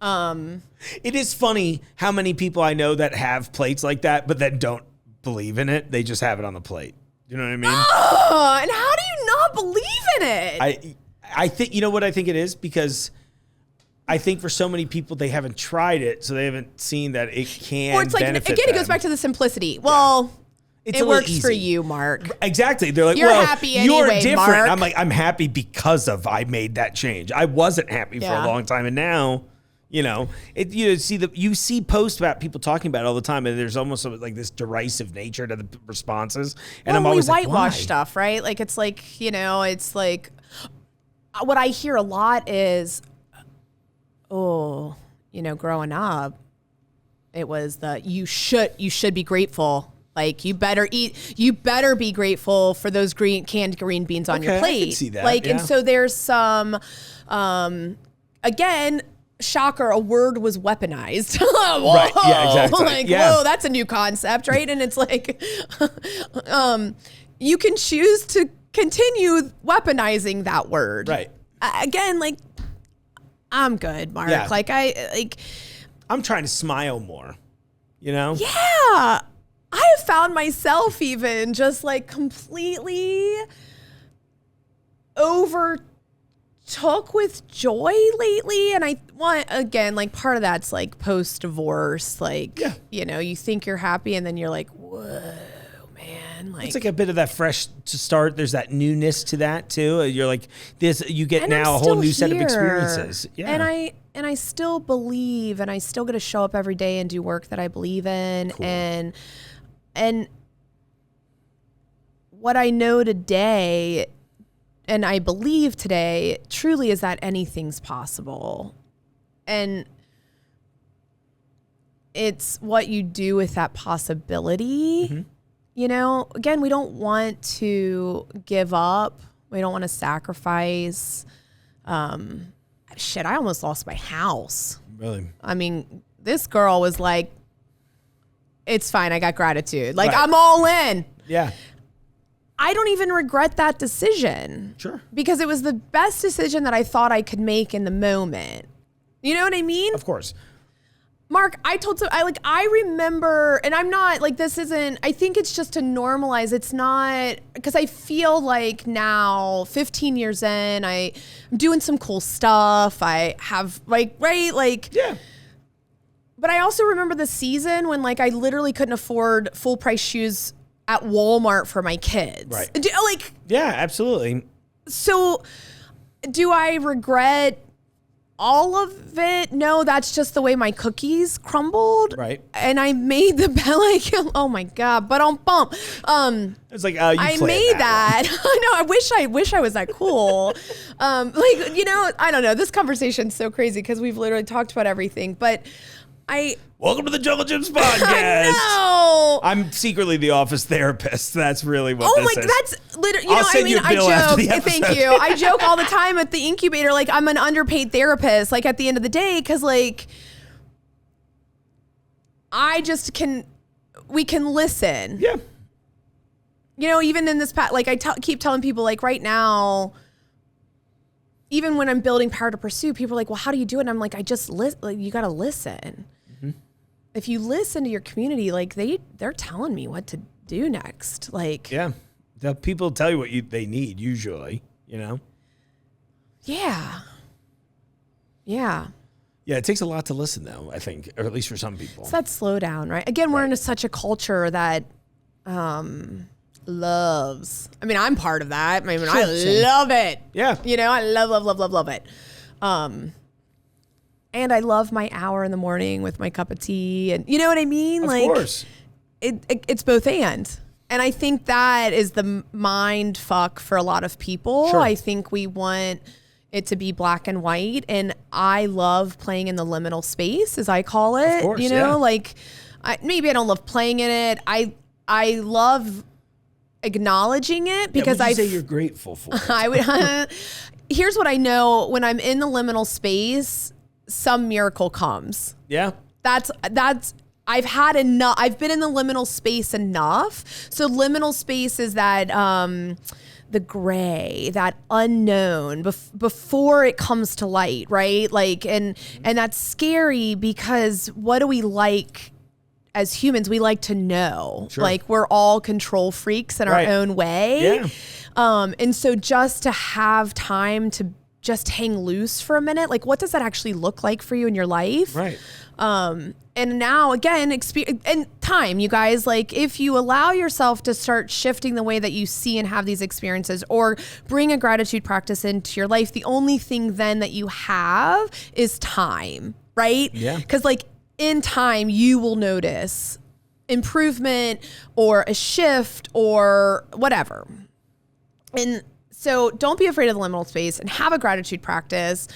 it is funny how many people I know that have plates like that, but that don't believe in it. They just have it on the plate. You know what I mean? Oh, and how do you not believe in it? I think, you know what I think it is? Because I think for so many people, they haven't tried it, so they haven't seen that it can or it's like, benefit again, them. it goes back to the simplicity. Well, It's it a little works easy. for you, Mark. Exactly. They're like, You're well, happy you're anyway, different. Mark. I'm like, I'm happy because of I made that change. I wasn't happy for a long time, and now, you know, you see posts about people talking about it all the time, and there's almost like this derisive nature to the responses. And I'm always like, whitewash why? stuff, right? Like it's like, you know, it's like what I hear a lot is, oh, growing up, it was you should be grateful. Like you better be grateful for those canned green beans on your plate. I can see that. Like, yeah. and so there's some, again, shocker, a word was weaponized. Whoa. Right. Yeah, exactly. Like, yeah. whoa, that's a new concept, right? And it's like, you can choose to continue weaponizing that word. Right. Again, like, I'm good, Mark. Yeah. I'm trying to smile more, Yeah. I have found myself even just like completely overtook with joy lately. And I want, again, like part of that's like post-divorce, like, you think you're happy and then you're like, whoa, man. Like, it's like a bit of that fresh to start. There's that newness to that too. You're like this, you get now a whole new set of experiences. Yeah. And I still believe, and I still get to show up every day and do work that I believe in. Cool. And what I know today, and I believe today, truly is that anything's possible. And it's what you do with that possibility. Mm-hmm. Again, we don't want to give up. We don't want to sacrifice. Shit, I almost lost my house. Really? I mean, this girl was like, it's fine. I got gratitude. Like, right. I'm all in. Yeah. I don't even regret that decision. Sure. Because it was the best decision that I thought I could make in the moment. You know what I mean? Of course. Mark, I remember, and I'm not like, this isn't, I think it's just to normalize. It's not, because I feel like now 15 years in, I'm doing some cool stuff. I have yeah. But I also remember the season when like I literally couldn't afford full price shoes at Walmart for my kids. Right. Yeah, absolutely. So do I regret all of it? No, that's just the way my cookies crumbled. Right. And I made oh my God, but on bump. It's like, I made that. I know. I wish I was that cool. I don't know. This conversation's so crazy because we've literally talked about everything, but welcome to the Junglejims podcast. No, I'm secretly the office therapist. That's really what this is. That's literally, I'll send you a bill after the episode. Thank you. I joke all the time at the incubator, like I'm an underpaid therapist, like at the end of the day, because like we can listen. Yeah. Even in this like I keep telling people, like right now, even when I'm building Power to Pursue, people are like, well, how do you do it? And I'm like, I just you got to listen. Mm-hmm. If you listen to your community, like they're telling me what to do next. Like, yeah, the people tell you what they need usually, Yeah. Yeah, it takes a lot to listen though, I think, or at least for some people. It's that slowdown, right? Again, we're in such a culture that loves. I mean, I'm part of that. I mean, I love it. Yeah. I love it. And I love my hour in the morning with my cup of tea, and you know what I mean? Of course. It's both and I think that is the mind fuck for a lot of people. Sure. I think we want it to be black and white, and I love playing in the liminal space, as I call it. Of course, Maybe I don't love playing in it. I love acknowledging it because I say you're grateful for it. I would. Here's what I know: when I'm in the liminal space, some miracle comes. Yeah. That's. I've had enough. I've been in the liminal space enough. So liminal space is that the gray, that unknown before it comes to light, right? Like, and that's scary because what do we like? As humans, we like to know. Sure. Like we're all control freaks in our own way. Yeah. And so just to have time to just hang loose for a minute, like what does that actually look like for you in your life? Right. And now again, and time, you guys, like if you allow yourself to start shifting the way that you see and have these experiences, or bring a gratitude practice into your life, the only thing then that you have is time, right? Yeah. Because like in time, you will notice improvement or a shift or whatever. And So don't be afraid of the liminal space and have a gratitude practice,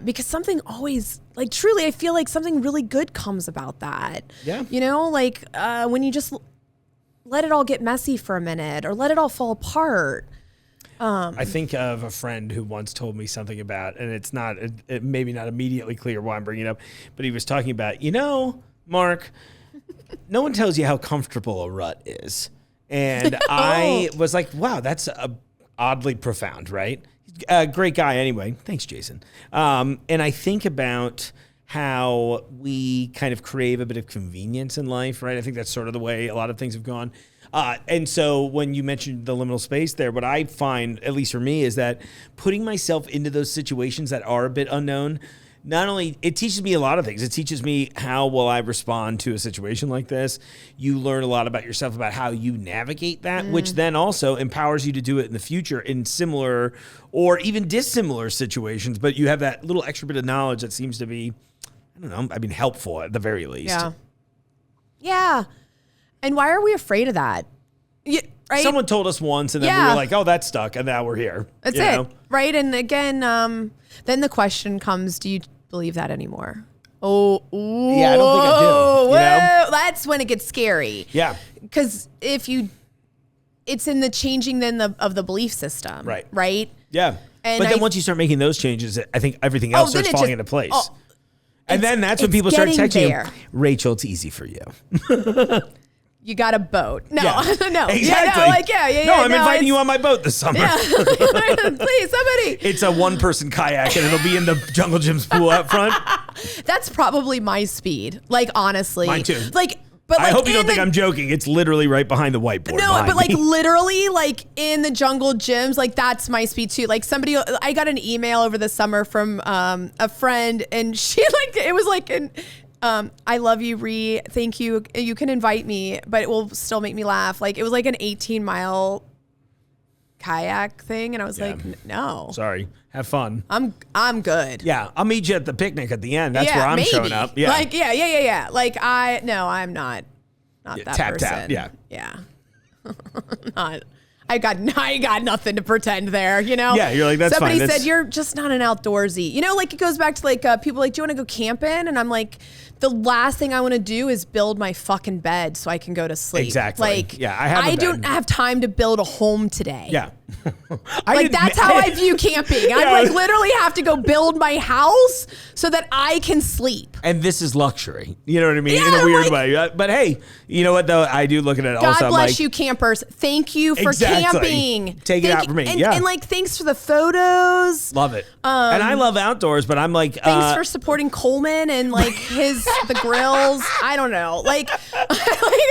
because something always, like, truly, I feel like something really good comes about that. Yeah. You know, like when you just let it all get messy for a minute or let it all fall apart. I think of a friend who once told me something about, and it's not, it maybe not immediately clear why I'm bringing it up, but he was talking about, Mark, no one tells you how comfortable a rut is. And I was like, wow, that's oddly profound, right? Great guy anyway. Thanks, Jason. And I think about how we kind of crave a bit of convenience in life, right? I think that's sort of the way a lot of things have gone. And so when you mentioned the liminal space there, what I find, at least for me, is that putting myself into those situations that are a bit unknown, not only, it teaches me a lot of things. It teaches me how will I respond to a situation like this. You learn a lot about yourself, about how you navigate that, which then also empowers you to do it in the future in similar or even dissimilar situations. But you have that little extra bit of knowledge that seems to be, helpful at the very least. Yeah. Yeah. And why are we afraid of that? Yeah, right? Someone told us once, and then we were like, "Oh, that stuck," and now we're here. That's it, right? And again, then the question comes: do you believe that anymore? Oh, yeah, I don't think I do. That's when it gets scary. Yeah, because it's in the changing then of the belief system, right? Right. Yeah, but then once you start making those changes, I think everything else starts falling into place. And then that's when people start texting you, Rachel, it's easy for you. You got a boat. No, no. Exactly. Yeah, no, I'm inviting you on my boat this summer. Yeah. Please, somebody. It's a one-person kayak, and it'll be in the Junglejims pool out front. That's probably my speed. Like, honestly. Mine too. But I hope you don't think I'm joking. It's literally right behind the whiteboard. No, but literally, in the Junglejims, that's my speed too. Like I got an email over the summer from a friend, and she it was I love you, Ree. Thank you. You can invite me, but it will still make me laugh. It was an 18-mile kayak thing, and I was like, no. Sorry. Have fun. I'm good. Yeah, I'll meet you at the picnic at the end. That's where I'm showing up. Yeah. Yeah. I'm not that tap, person. Tap, yeah. Yeah. Not. I got nothing to pretend there, Yeah, you're like, that's Somebody fine. said, you're just not an outdoorsy. It goes back to people do you want to go camping? And I'm like, the last thing I want to do is build my fucking bed so I can go to sleep. Exactly. I don't have time to build a home today. Yeah. That's how I view camping. I literally have to go build my house so that I can sleep. And this is luxury. You know what I mean? In a weird way. But hey, you know what though? I do look at it also. God bless you, campers. Thank you for camping. Take it out for me. And thanks for the photos. Love it. And I love outdoors, but I'm like, thanks for supporting Coleman and the grills. I don't know.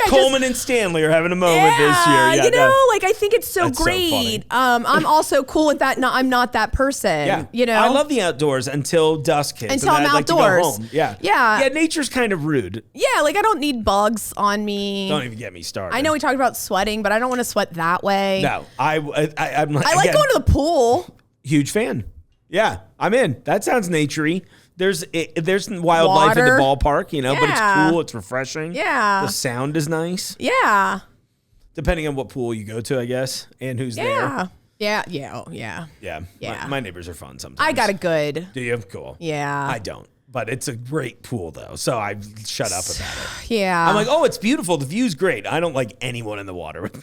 Coleman and Stanley are having a moment this year. Yeah, I think it's so great. So I'm also cool with that. No, I'm not that person. Yeah. I love the outdoors until dusk hits. Until I'm outdoors. Like to go home. Yeah. Yeah. Yeah. Nature's kind of rude. Yeah. I don't need bugs on me. Don't even get me started. I know we talked about sweating, but I don't want to sweat that way. No. I'm like, I like going to the pool. Huge fan. Yeah. I'm in. That sounds naturey. There's wildlife in the ballpark, but it's cool. It's refreshing. Yeah. The sound is nice. Yeah. Depending on what pool you go to, I guess, and who's there. Yeah. Yeah. My neighbors are fun sometimes. I got a good. Do you? Cool. Yeah. I don't. But it's a great pool, though, so I shut up about it. Yeah. I'm like, oh, it's beautiful. The view's great. I don't like anyone in the water with me.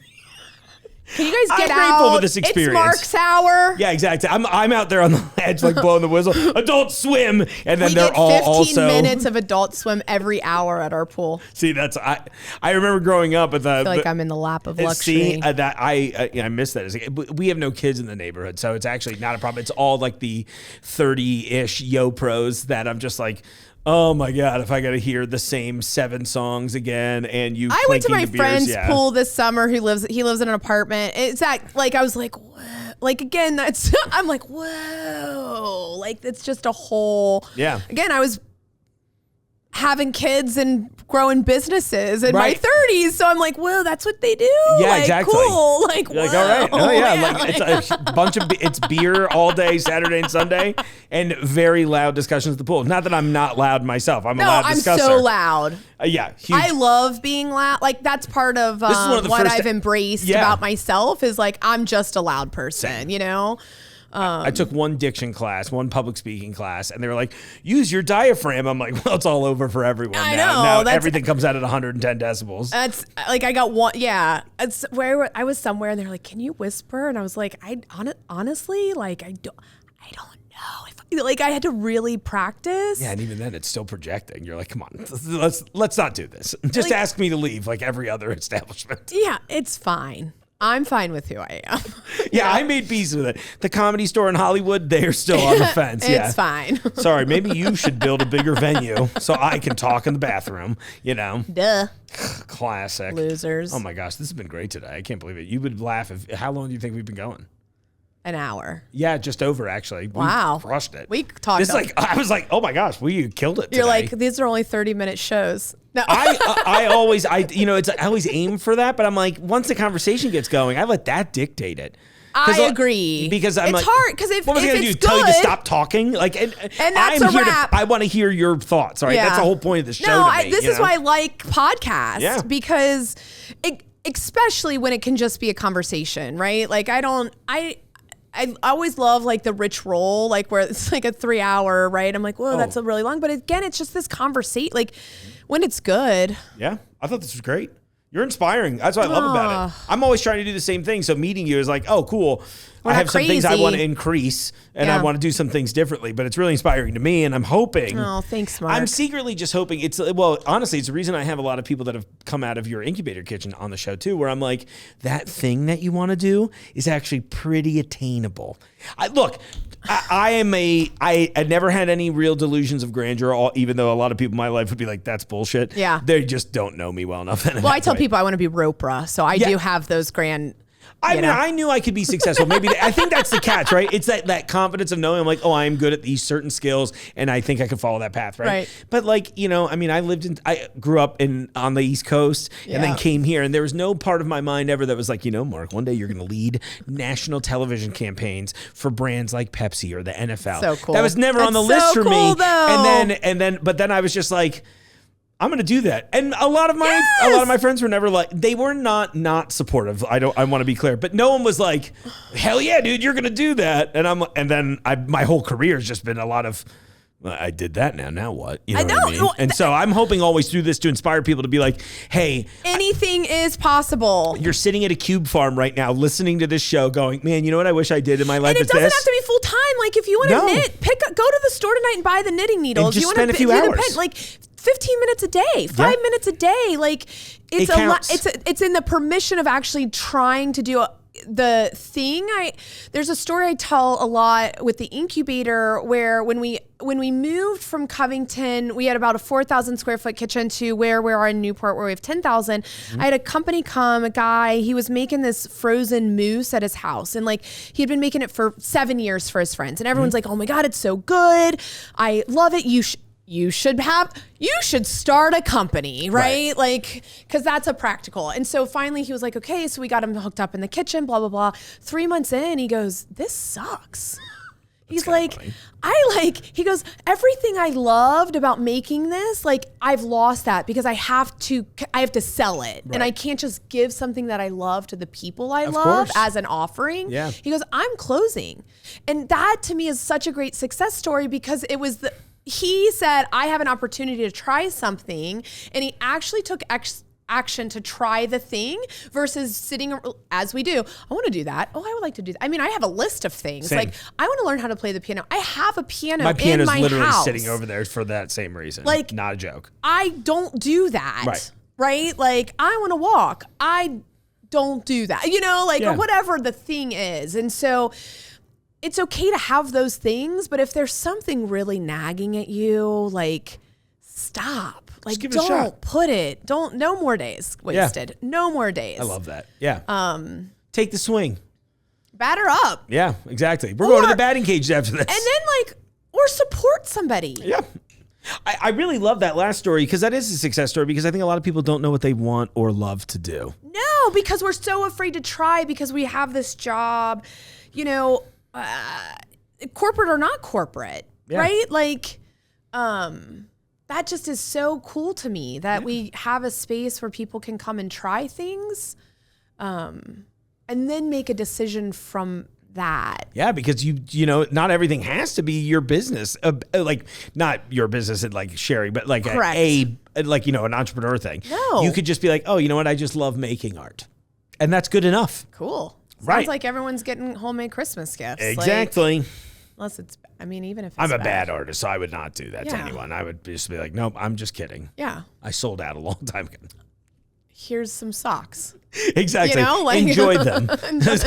Can you guys get I'm out? grateful for this experience. It's Mark's hour. Yeah, exactly. I'm out there on the ledge, blowing the whistle. Adult swim, and then they're all 15 minutes of adult swim every hour at our pool. See, I remember growing up at the. I feel like I'm in the lap of luxury. See, I miss that. We have no kids in the neighborhood, so it's actually not a problem. It's all the 30-ish yo pros that I'm just like, oh my God, if I got to hear the same 7 songs again and you I went to my friend's beers, pool this summer he lives in an apartment. It's I was like, what? Again, I'm like, whoa. It's just a whole. Yeah. Again, I was having kids and growing businesses in Right. my 30s. So I'm like, well, that's what they do. Yeah, like, exactly. Cool. Like, You're like, all right. Oh, yeah. man, Like, it's a bunch of, it's beer all day, Saturday and Sunday, and very loud discussions at the pool. Not that I'm not loud myself. I'm a no, loud I'm discusser. so loud. Yeah, huge. I love being loud. Like that's part of This is one of the what first- I've embraced Yeah. about myself is like, I'm just a loud person, you know? I took one diction class, one public speaking class, and they were like, use your diaphragm. I'm like, well, it's all over for everyone I now. know, Now that's- everything comes out at 110 decibels. That's like I got one. Yeah, it's where I was somewhere and they're like, "Can you whisper?" And I was like, honestly, like I don't know if like I had to really practice. Yeah, and even then, it's still projecting. You're like, come on, let's not do this. Just Like- ask me to leave, like every other establishment. Yeah, it's fine. I'm fine with who I am. Yeah, I made peace with it. The Comedy Store in Hollywood, they're still on the fence. It's Yeah, fine. Sorry, maybe you should build a bigger venue so I can talk in the bathroom. You know, Duh, classic. losers. Oh my gosh, this has been great today. I can't believe it. You would laugh if. How long do you think we've been going? An hour. Yeah, just over actually. Wow. We crushed it. We talked. This is like I was like, oh my gosh, we killed it. You're today. like, these are only 30-minute shows. No. I always I always aim for that, but I'm like, once the conversation gets going, I let that dictate it. I agree. Because I'm it's like, hard because if what was I gonna it's do? Tell you to good- stop talking? Like, and that's I'm a here wrap. I want to hear your thoughts. All right, that's the whole point of the show. No, to me, this you is know? why I like podcasts Yeah. because, especially when it can just be a conversation, right? Like I always love like the rich roll, like where it's like a 3 hour, right? I'm like, whoa, that's a really long. But again, it's just this conversation. Like when it's good. Yeah, I thought this was great. You're inspiring. That's what I love about it. I'm always trying to do the same thing. So meeting you is like, oh, cool. I not have some things I crazy. want to increase and I Yeah. want to do some things differently, but it's really inspiring to me. And I'm hoping. Oh, thanks, Mark. I'm secretly just hoping honestly, it's the reason I have a lot of people that have come out of your incubator kitchen on the show too, where I'm like, that thing that you want to do is actually pretty attainable. I never had any real delusions of grandeur, even though a lot of people in my life would be like, that's bullshit. Yeah. They just don't know me well enough. Well, I tell people I want to be Oprah, so I do have those grand. I knew I could be successful. Maybe I think that's the catch, right? It's that confidence of knowing I'm like, oh, I am good at these certain skills, and I think I can follow that path, right? Right. But like, I grew up on the East Coast, and then came here, and there was no part of my mind ever that was like, Mark, one day you're going to lead national television campaigns for brands like Pepsi or the NFL. So cool. That was never on the That's list so for cool, me. though. But then I was just like, I'm going to do that. And a lot of my friends were never like, they were not supportive. I want to be clear, but no one was like, hell yeah, dude, you're going to do that. And my whole career has just been a lot of, well, I did that now what? You know what I mean? And so I'm hoping always through this to inspire people to be like, hey, Anything is possible. you're sitting at a cube farm right now, listening to this show going, man, you know what I wish I did in my life And it is doesn't this. have to be full time. Like if you want to knit, go to the store tonight and buy the knitting needles. just you want spend a few do the hours. like 15 minutes a day, 5 minutes a day. Like it's It counts. it's in the permission of actually trying to do the thing. There's a story I tell a lot with the incubator where when we moved from Covington, we had about a 4,000 square foot kitchen to where we are in Newport, where we have 10,000. I had a company a guy, he was making this frozen mousse at his house. And like, he had been making it for 7 years for his friends. And everyone's like, oh my God, it's so good. I love it. You should start a company, right? Like, cause that's a practical. And so finally he was like, okay, so we got him hooked up in the kitchen, blah, blah, blah. 3 months in, he goes, this sucks. He's like, funny. he goes, everything I loved about making this, like I've lost that because I have to sell it. And I can't just give something that I love to the people I love course. as an offering. Yeah. He goes, I'm closing. And that to me is such a great success story because it was he said, I have an opportunity to try something. And he actually took action to try the thing versus sitting as we do. I want to do that. Oh, I would like to do that. I mean, I have a list of things. Same. Like I want to learn how to play the piano. I have a piano My in piano's my literally house. sitting over there for that same reason. Like, not a joke. I don't do that. Right? Like I want to walk. I don't do that. Or whatever the thing is. And so it's okay to have those things, but if there's something really nagging at you, like stop. Like give it a shot. No more days wasted. Yeah. No more days. I love that. Yeah. Take the swing. Batter up. Yeah, exactly. We're going to the batting cage after this. And then or support somebody. Yeah. I really love that last story because that is a success story because I think a lot of people don't know what they want or love to do. No, because we're so afraid to try because we have this job, corporate or not corporate, right? Like, that just is so cool to me that we have a space where people can come and try things, and then make a decision from that. Yeah, because not everything has to be your business. Like not your business and like sharing, but like an entrepreneur thing. No. You could just be like, oh, you know what? I just love making art. And that's good enough. Cool. Sounds Right. like everyone's getting homemade Christmas gifts. Exactly. Unless even if it's I'm a bad artist, so I would not do that to Yeah. anyone. I would just be like, nope, I'm just kidding. Yeah. I sold out a long time ago. Here's some socks. Exactly. Enjoy them.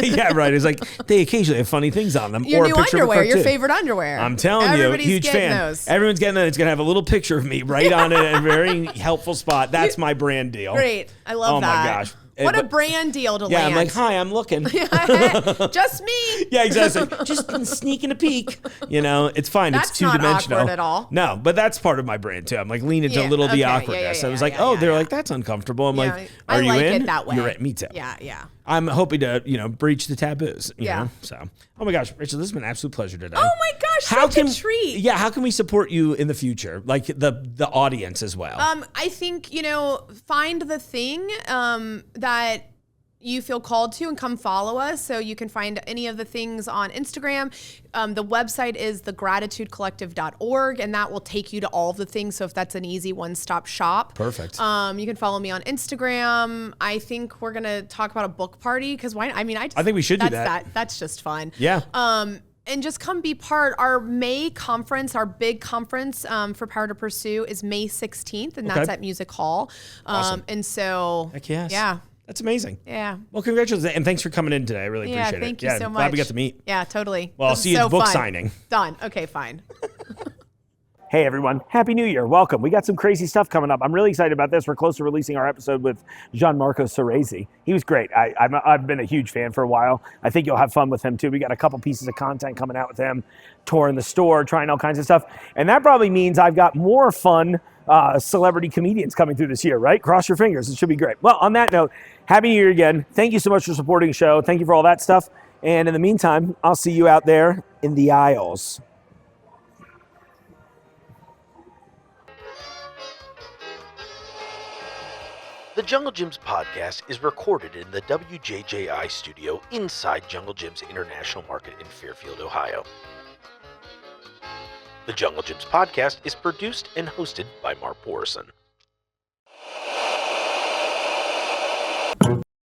Yeah, right. It's like they occasionally have funny things on them. Your or new a picture underwear, of a your cartoon. favorite underwear. I'm telling Everybody's you, huge getting fan. those. Everyone's getting that. It's going to have a little picture of me right on it, a very helpful spot. That's my brand deal. Great. I love that. Oh my gosh. What a brand deal to land. Yeah, I'm like, hi, I'm looking. Just me. Yeah, exactly. Just been sneaking a peek. It's fine. That's It's two-dimensional. not awkward at all. No, but that's part of my brand too. I'm like leaning to a little of the awkwardness. I was like, they're like, that's uncomfortable. I'm like, are you like in? it that way. You're in. Me too. Yeah. I'm hoping to, breach the taboos. You Yeah. know? So, oh my gosh, Rachel, this has been an absolute pleasure today. Oh my gosh, such a treat. Yeah, how can we support you in the future? Like the audience as well. I think, find the thing that you feel called to and come follow us. So you can find any of the things on Instagram. The website is thegratitudecollective.org, and that will take you to all of the things. So if that's an easy one-stop shop. Perfect. You can follow me on Instagram. I think we're going to talk about a book party because I think we should do that. That's just fun. Yeah. And just come be part. Our May conference, our big conference for Power to Pursue is May 16th, and that's at Music Hall. Awesome. And so, Heck yes. Yeah. That's amazing. Yeah. Well, congratulations. And thanks for coming in today. I really appreciate it. Thank you so much. Glad we got to meet. Yeah, totally. Well, I'll see you at the book signing. Done. Okay, fine. Hey everyone, Happy New Year, welcome. We got some crazy stuff coming up. I'm really excited about this. We're close to releasing our episode with Gianmarco Ceresi. He was great. I've been a huge fan for a while. I think you'll have fun with him too. We got a couple pieces of content coming out with him, touring the store, trying all kinds of stuff. And that probably means I've got more fun celebrity comedians coming through this year, right? Cross your fingers, it should be great. Well, on that note, Happy New Year again. Thank you so much for supporting the show. Thank you for all that stuff. And in the meantime, I'll see you out there in the aisles. The Jungle Gyms podcast is recorded in the WJJI studio inside Jungle Gyms International Market in Fairfield, Ohio. The Jungle Gyms podcast is produced and hosted by Mark Borison.